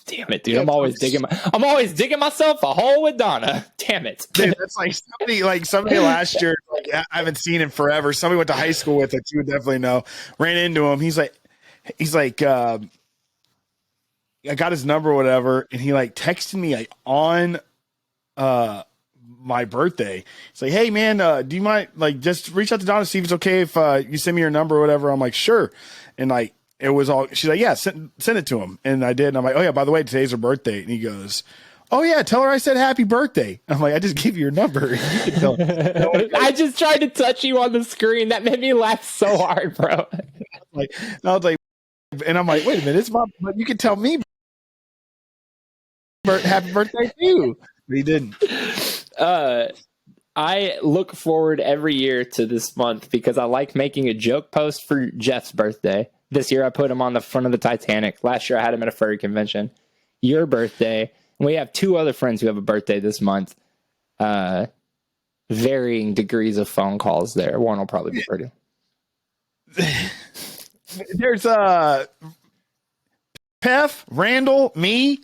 Damn it, dude! I'm always digging myself a hole with Donna. Damn it! Dude, that's somebody last year. Like, I haven't seen him forever. Somebody went to high school with it. You would definitely know. Ran into him. He's like, I got his number or whatever, and he like texted me like on my birthday. He's like, hey man, do you mind like just reach out to Donna, see if it's okay if you send me your number or whatever. I'm like, sure, and like. It was all, she's like, yeah, send it to him. And I did. And I'm like, oh yeah, by the way, today's her birthday. And he goes, oh yeah, tell her I said happy birthday. I'm like, I just gave you your number. You can tell her. I just tried to touch you on the screen. That made me laugh so hard, bro. And I'm like, wait a minute, but you can tell me happy birthday too. But he didn't. I look forward every year to this month because I like making a joke post for Jeff's birthday. This year I put him on the front of the Titanic. Last year I had him at a furry convention. Your birthday. We have two other friends who have a birthday this month. Varying degrees of phone calls there. One will probably be Purdue. There's Pef, Randall, me,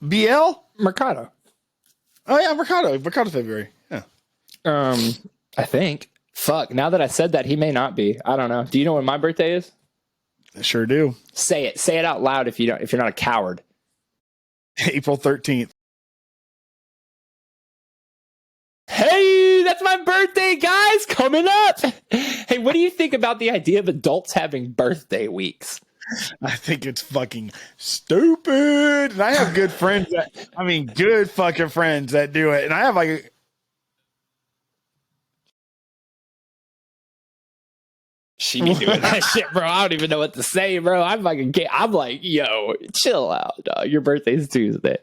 BL, Mercado. Oh yeah, Mercado February. Yeah. I think. Fuck. Now that I said that, he may not be. I don't know. Do you know when my birthday is? I sure do. Say it. Say it out loud if you're not a coward. April 13th. Hey, that's my birthday, guys. Coming up. Hey, what do you think about the idea of adults having birthday weeks? I think it's fucking stupid. And I have good friends good fucking friends that do it. And I have like she be doing that shit, bro. I don't even know what to say, bro. I'm like, yo, chill out, dog. Your birthday's Tuesday.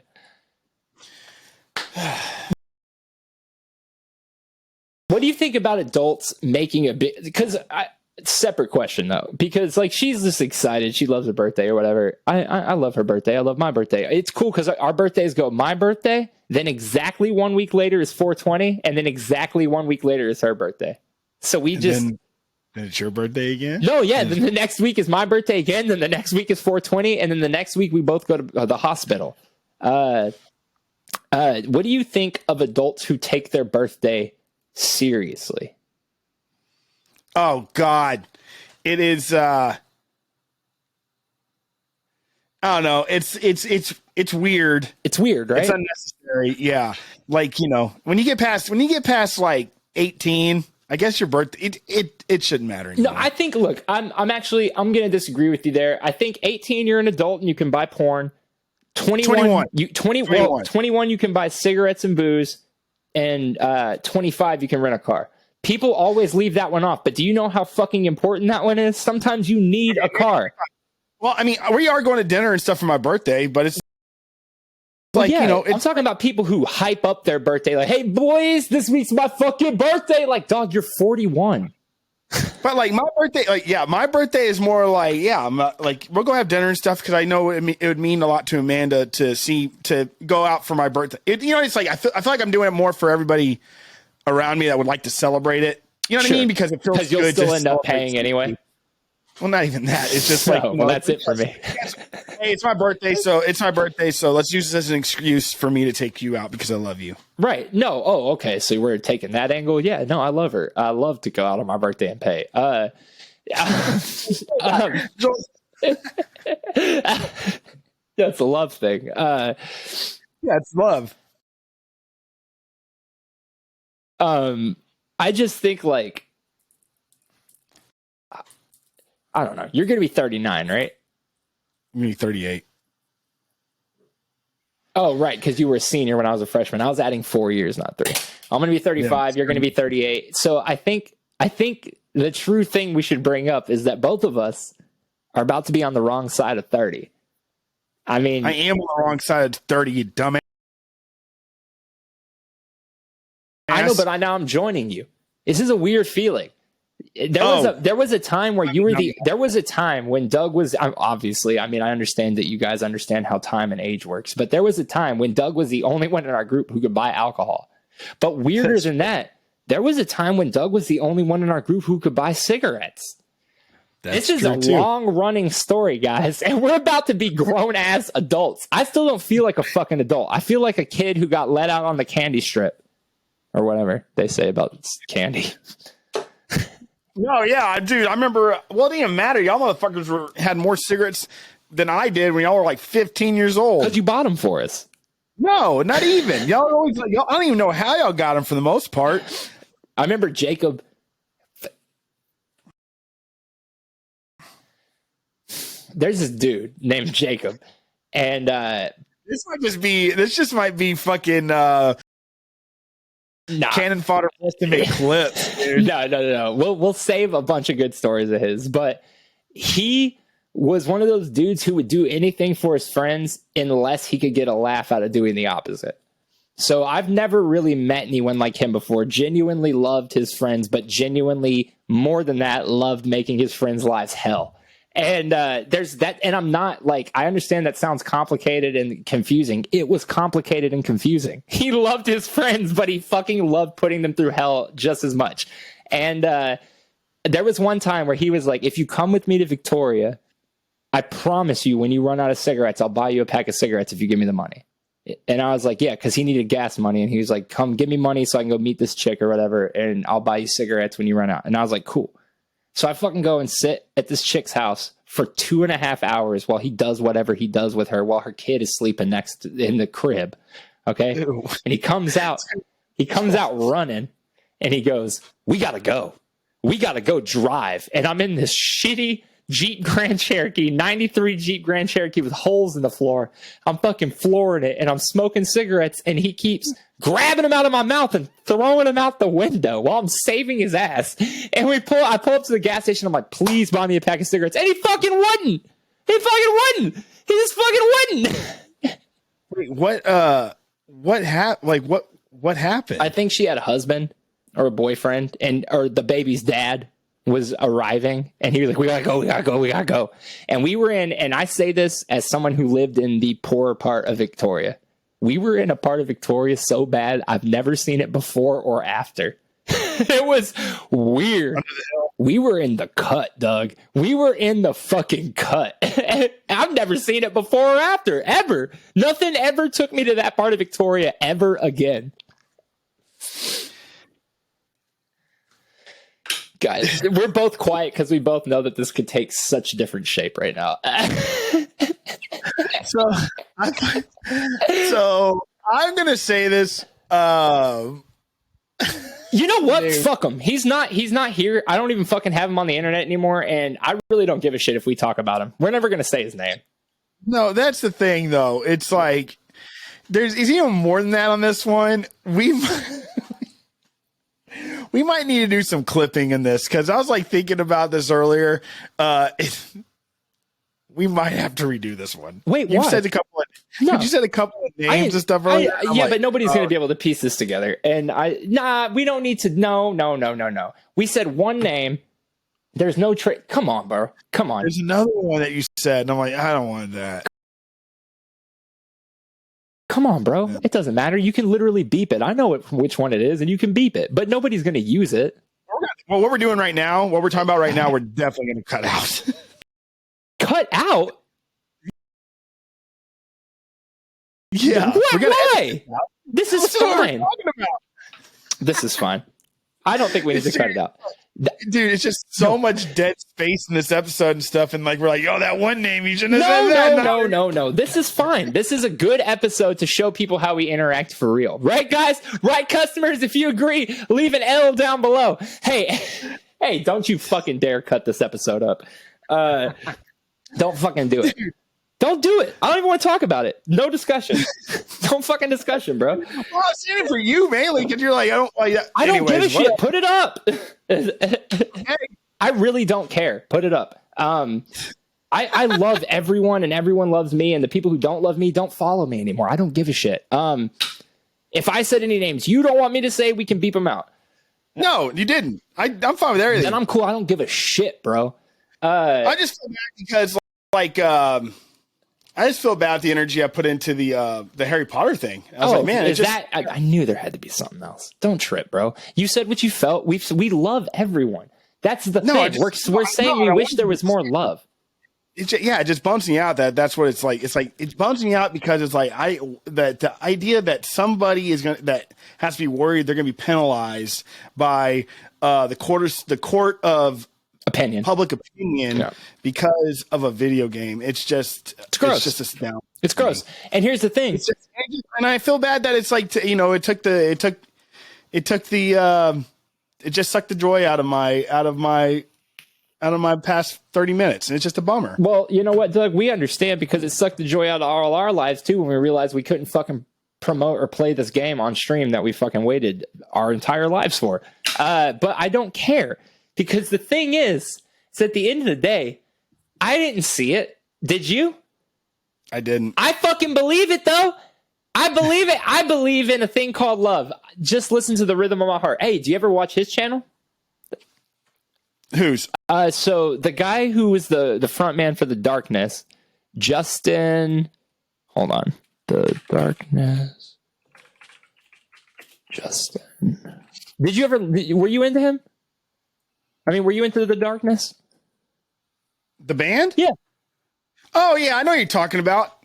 What do you think about adults making a big? Because separate question though, because like she's just excited, she loves her birthday or whatever. I love her birthday. I love my birthday. It's cool because our birthdays go my birthday, then exactly 1 week later is 420, and then exactly 1 week later is her birthday. So we then it's your birthday again? No, yeah. Then the next week is my birthday again. Then the next week is 420, and then the next week we both go to the hospital. What do you think of adults who take their birthday seriously? Oh God, it is. I don't know. It's weird. It's weird, right? It's unnecessary. Yeah, like when you get past like 18. I guess your birthday, it shouldn't matter anymore. No, I think, look, I'm going to disagree with you there. I think 18, you're an adult and you can buy porn. 21. 21, you can buy cigarettes and booze. And 25, you can rent a car. People always leave that one off, but do you know how fucking important that one is? Sometimes you need a car. Well, I mean, we are going to dinner and stuff for my birthday, but it's like, yeah, you know, I'm talking about people who hype up their birthday. Like, hey, boys, this week's my fucking birthday. Like, dog, you're 41. But like my birthday, like, yeah, my birthday is more like, yeah, I'm like, we'll go have dinner and stuff because I know it would mean a lot to Amanda to go out for my birthday. You know, it's like I feel like I'm doing it more for everybody around me that would like to celebrate it. You know what I mean? Because it feels good. You'll still to end up paying something. anyway. Well, not even that. It's just like, well, that's it for me. Hey, it's my birthday, so let's use this as an excuse for me to take you out because I love you. Right. No. Oh, okay. So we're taking that angle. Yeah. No, I love her. I love to go out on my birthday and pay. That's a love thing. Yeah, it's love. I just think like, I don't know. You're going to be 39, right? I'm going to be 38. Oh, right. Because you were a senior when I was a freshman. I was adding 4 years, not 3. I'm going to be 35. Yeah, you're going to be 38. So I think the true thing we should bring up is that both of us are about to be on the wrong side of 30. I mean, I am on the wrong side of 30, you dumbass. I know, but now I'm joining you. This is a weird feeling. There was a time where you were there was a time when Doug was, obviously, I mean, I understand that you guys understand how time and age works, but there was a time when Doug was the only one in our group who could buy alcohol. But weirder than that, there was a time when Doug was the only one in our group who could buy cigarettes. This is a long-running story, guys, and we're about to be grown-ass adults. I still don't feel like a fucking adult. I feel like a kid who got let out on the candy strip, or whatever they say about candy. No, yeah, dude, I remember, well, it didn't even matter. Y'all motherfuckers had more cigarettes than I did when y'all were like 15 years old. Because you bought them for us. No, not even. Y'all always, I don't even know how y'all got them for the most part. I remember Jacob. There's this dude named Jacob, and this just might be fucking cannon fodder for us to make clips, dude. No. We'll save a bunch of good stories of his, but he was one of those dudes who would do anything for his friends unless he could get a laugh out of doing the opposite. So I've never really met anyone like him before. Genuinely loved his friends, but genuinely more than that, loved making his friends' lives hell. And there's that, and I'm not like, I understand that sounds complicated and confusing. It was complicated and confusing. He loved his friends, but he fucking loved putting them through hell just as much. And there was one time where he was like, if you come with me to Victoria, I promise you when you run out of cigarettes, I'll buy you a pack of cigarettes if you give me the money. And I was like, yeah, because he needed gas money. And he was like, come give me money so I can go meet this chick or whatever, and I'll buy you cigarettes when you run out. And I was like, cool. So I fucking go and sit at this chick's house for 2.5 hours while he does whatever he does with her while her kid is sleeping in the crib. Okay. Ew. And he comes out running and he goes, we got to go drive. And I'm in this shitty Jeep Grand Cherokee, 93 Jeep Grand Cherokee with holes in the floor. I'm fucking flooring it and I'm smoking cigarettes and he keeps grabbing them out of my mouth and throwing them out the window while I'm saving his ass. And I pull up to the gas station. I'm like, please buy me a pack of cigarettes. And he fucking wouldn't. He just fucking wouldn't. Wait, what happened? I think she had a husband or a boyfriend or the baby's dad was arriving and he was like, we gotta go. And we were and I say this as someone who lived in the poorer part of Victoria. We were in a part of Victoria so bad, I've never seen it before or after. It was weird. We were in the cut, Doug. We were in the fucking cut. I've never seen it before or after, ever. Nothing ever took me to that part of Victoria ever again. Guys, we're both quiet because we both know that this could take such a different shape right now. So I'm gonna say this. You know what? Dude. Fuck him. He's not here. I don't even fucking have him on the internet anymore, and I really don't give a shit if we talk about him. We're never gonna say his name. No, that's the thing, though. It's like is even more than that on this one. we might need to do some clipping in this because I was like thinking about this earlier. We might have to redo this one. Wait, you why? said a couple of you said a couple of names and stuff earlier. But nobody's going to be able to piece this together. And we don't need to. No. We said one name. There's no trick. Come on, bro. Come on. There's another one that you said, and I'm like, I don't want that. Come on, bro. Yeah. It doesn't matter. You can literally beep it. I know which one it is, and you can beep it, but nobody's going to use it. Well, what we're doing right now, what we're talking about right now, we're definitely going to cut out. Cut out? Yeah. Why? This is fine. This is fine. I don't think we need to cut it out. Dude, it's just so much dead space in this episode and stuff, and like we're like, oh, that one name you shouldn't have said that. No. This is fine. This is a good episode to show people how we interact for real, right, guys? Right, customers? If you agree, leave an L down below. Hey, don't you fucking dare cut this episode up. Don't fucking do it. Don't do it. I don't even want to talk about it. No discussion. No fucking discussion, bro. Well, I said it for you mainly because you're like, I don't give a shit. Put it up. I really don't care. Put it up. I love everyone and everyone loves me, and the people who don't love me don't follow me anymore. I don't give a shit. If I said any names you don't want me to say, we can beep them out. No, you didn't. I'm fine with everything. Then I'm cool. I don't give a shit, bro. I just feel bad because I just feel bad the energy I put into the Harry Potter thing. I was like, man, I knew there had to be something else. Don't trip, bro. You said what you felt. We love everyone. That's the thing. We're saying we wish there was more love. It just bums me out that's what it's like. It's like it bums me out because it's like the idea that somebody that has to be worried they're gonna be penalized by the court of opinion, public opinion, because of a video game. It's gross. It's just astounding. It's gross. And here's the thing. And I feel bad that it's like it just sucked the joy out of my past 30 minutes. And it's just a bummer. Well, you know what, Doug? We understand because it sucked the joy out of all our lives too when we realized we couldn't fucking promote or play this game on stream that we fucking waited our entire lives for. But I don't care. Because the thing is at the end of the day, I didn't see it. Did you? I didn't. I fucking believe it, though. I believe it. I believe in a thing called love. Just listen to the rhythm of my heart. Hey, do you ever watch his channel? Whose? So the guy who was the front man for The Darkness, Justin. Hold on. The Darkness. Justin. Were you into him? I mean, were you into The Darkness? The band? Yeah. Oh, yeah. I know what you're talking about.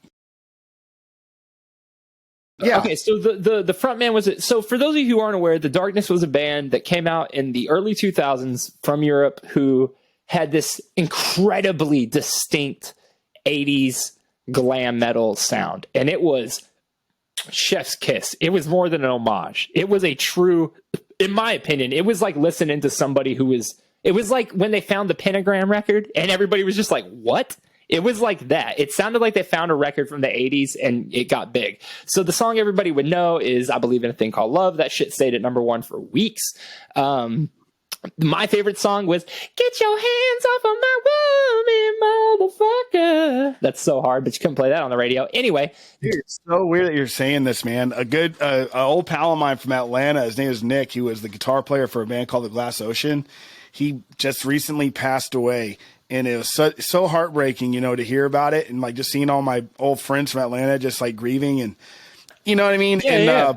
Yeah. Okay, so the front man was it. So for those of you who aren't aware, The Darkness was a band that came out in the early 2000s from Europe who had this incredibly distinct 80s glam metal sound. And it was chef's kiss. It was more than an homage. It was a true, in my opinion, it was like listening to somebody who was... It was like when they found the Pentagram record and everybody was just like, what? It was like that. It sounded like they found a record from the 80s and it got big. So the song everybody would know is I Believe in a Thing Called Love. That shit stayed at number 1 for weeks. My favorite song was Get Your Hands Off of My Woman, Motherfucker. That's so hard, but you couldn't play that on the radio. Anyway. Dude, it's so weird that you're saying this, man. A good old pal of mine from Atlanta, his name is Nick. He was the guitar player for a band called The Glass Ocean. He just recently passed away, and it was so heartbreaking, to hear about it, and like just seeing all my old friends from Atlanta just like grieving, and you know what I mean. Yeah,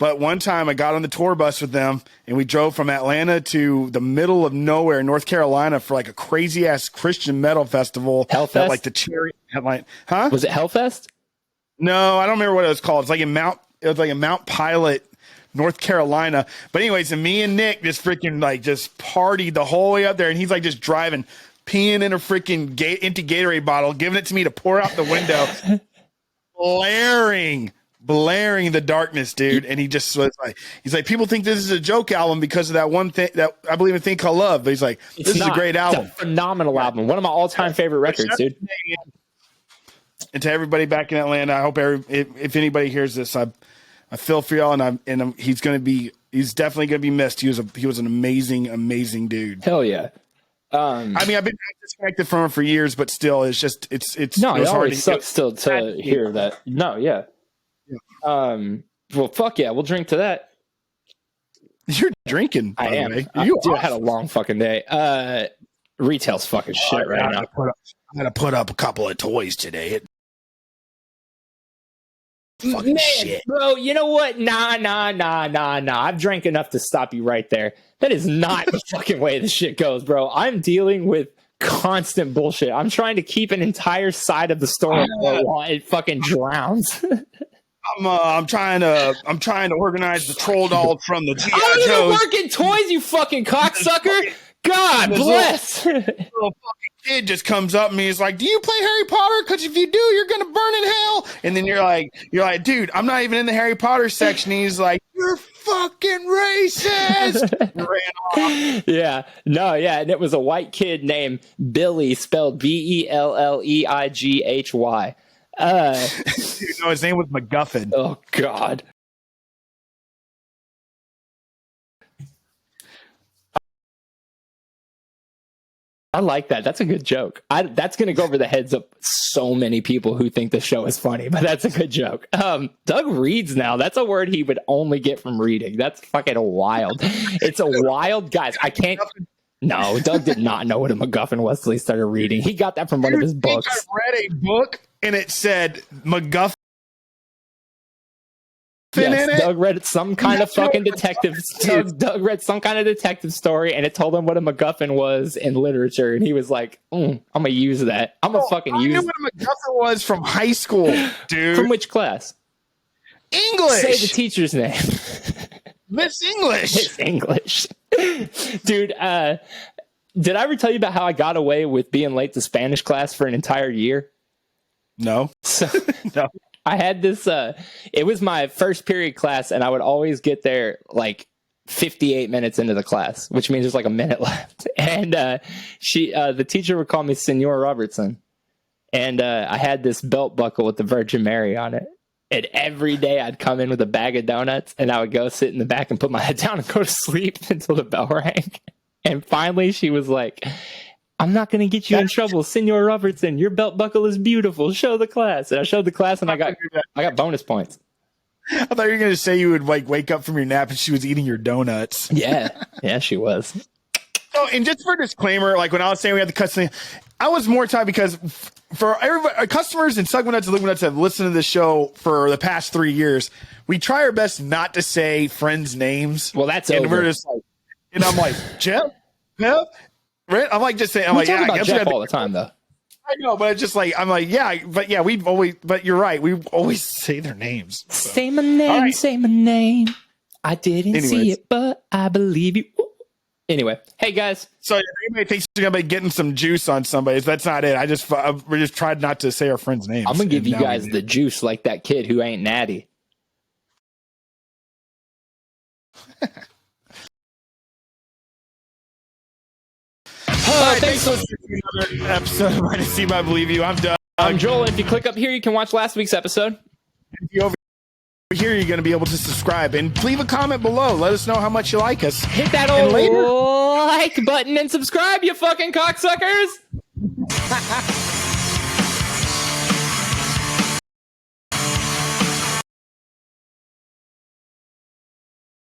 But one time I got on the tour bus with them, and we drove from Atlanta to the middle of nowhere, North Carolina, for like a crazy ass Christian metal festival. Hellfest? That, like the Cherry headline, huh? Was it Hellfest? No, I don't remember what it was called. It was like in Mount Pilot, North Carolina. But anyways, and me and Nick just freaking just partied the whole way up there, and he's like just driving, peeing in a freaking empty Gatorade bottle, giving it to me to pour out the window, blaring The Darkness, dude. And he just was like, he's like, people think this is a joke album because of that one thing that I believe in a thing called love. But he's like, this is a great album. It's a phenomenal album. One of my all-time favorite records, dude. And to everybody back in Atlanta, I hope if anybody hears this, I feel for y'all, and he's going to be He's definitely going to be missed. He was an amazing dude. Hell yeah. I mean, I've been disconnected from him for years, but still, it's no, it hard always sucks still to hear that. No, yeah. Well, fuck yeah, we'll drink to that. You're drinking. I am. Dude, I had a long fucking day. Retail's fucking shit right now. I'm gonna put up a couple of toys today. Fucking Man, shit, bro. You know what? Nah. I've drank enough to stop you right there. That is not the fucking way this shit goes, bro. I'm dealing with constant bullshit. I'm trying to keep an entire side of the story while it fucking drowns. I'm trying to organize the troll doll from the G.I. I don't even Joes. work in toys, you fucking cocksucker. God bless. Little fucking kid just comes up and he's like, "Do you play Harry Potter? Because if you do, you're gonna burn in hell." And then you're like, "Dude, I'm not even in the Harry Potter section." And he's like, "You're fucking racist." Ran off. Yeah, no, yeah, and it was a white kid named Billy, spelled Belleighy. Dude, no, his name was MacGuffin. Oh God. I like that. That's a good joke. That's going to go over the heads of so many people who think the show is funny, but that's a good joke. Doug reads now. That's a word he would only get from reading. That's fucking wild. It's a wild, guys. I can't. No, Doug did not know what a MacGuffin was till he started reading. He got that from one of his books. I read a book and it said MacGuffin. Yes, Doug read some kind of fucking detective. Doug read some kind of detective story, and it told him what a MacGuffin was in literature, and he was like, "I'm gonna use that. I'm gonna fucking use." I knew what a MacGuffin was from high school, dude. From which class? English. Say the teacher's name. Miss English. Miss English, dude. Did I ever tell you about how I got away with being late to Spanish class for an entire year? No. So, no. I had this, it was my first period class, and I would always get there like 58 minutes into the class, which means there's like a minute left. And the teacher would call me Senor Robertson. And I had this belt buckle with the Virgin Mary on it. And every day I'd come in with a bag of donuts, and I would go sit in the back and put my head down and go to sleep until the bell rang. And finally she was like, "I'm not going to get you in trouble, Senor Robertson. Your belt buckle is beautiful. Show the class." And I showed the class, and I got bonus points. I thought you were going to say you would like wake up from your nap and she was eating your donuts. Yeah, she was. Oh, and just for disclaimer, like when I was saying we had the customer, I was more time because for everybody, our customers and Sugma Nuts and Ligma Nuts have listened to the show for the past 3 years. We try our best not to say friends' names. Well, that's and over. we're just like, and I'm like, Jeff. Right? I'm like just saying. I'm We like, talk yeah, about I guess Jeff all the time, though. I know, but it's just like I'm like, yeah, but yeah, we've always. But you're right, we always say their names. So. Say my name, right. say my name. I didn't Anyways. see it, but I believe you. Anyway, hey guys. So if anybody thinks you're gonna be getting some juice on somebody, that's not it. We just tried not to say our friends' names. I'm gonna give you And now guys we the juice like that kid who ain't natty. All right, thanks for listening to another episode of IDSIBIBY, I Believe You. I'm Doug. I'm Joel. If you click up here, you can watch last week's episode. If you're over here, you're going to be able to subscribe and leave a comment below. Let us know how much you like us. Hit that And old later- like button and subscribe, you fucking cocksuckers.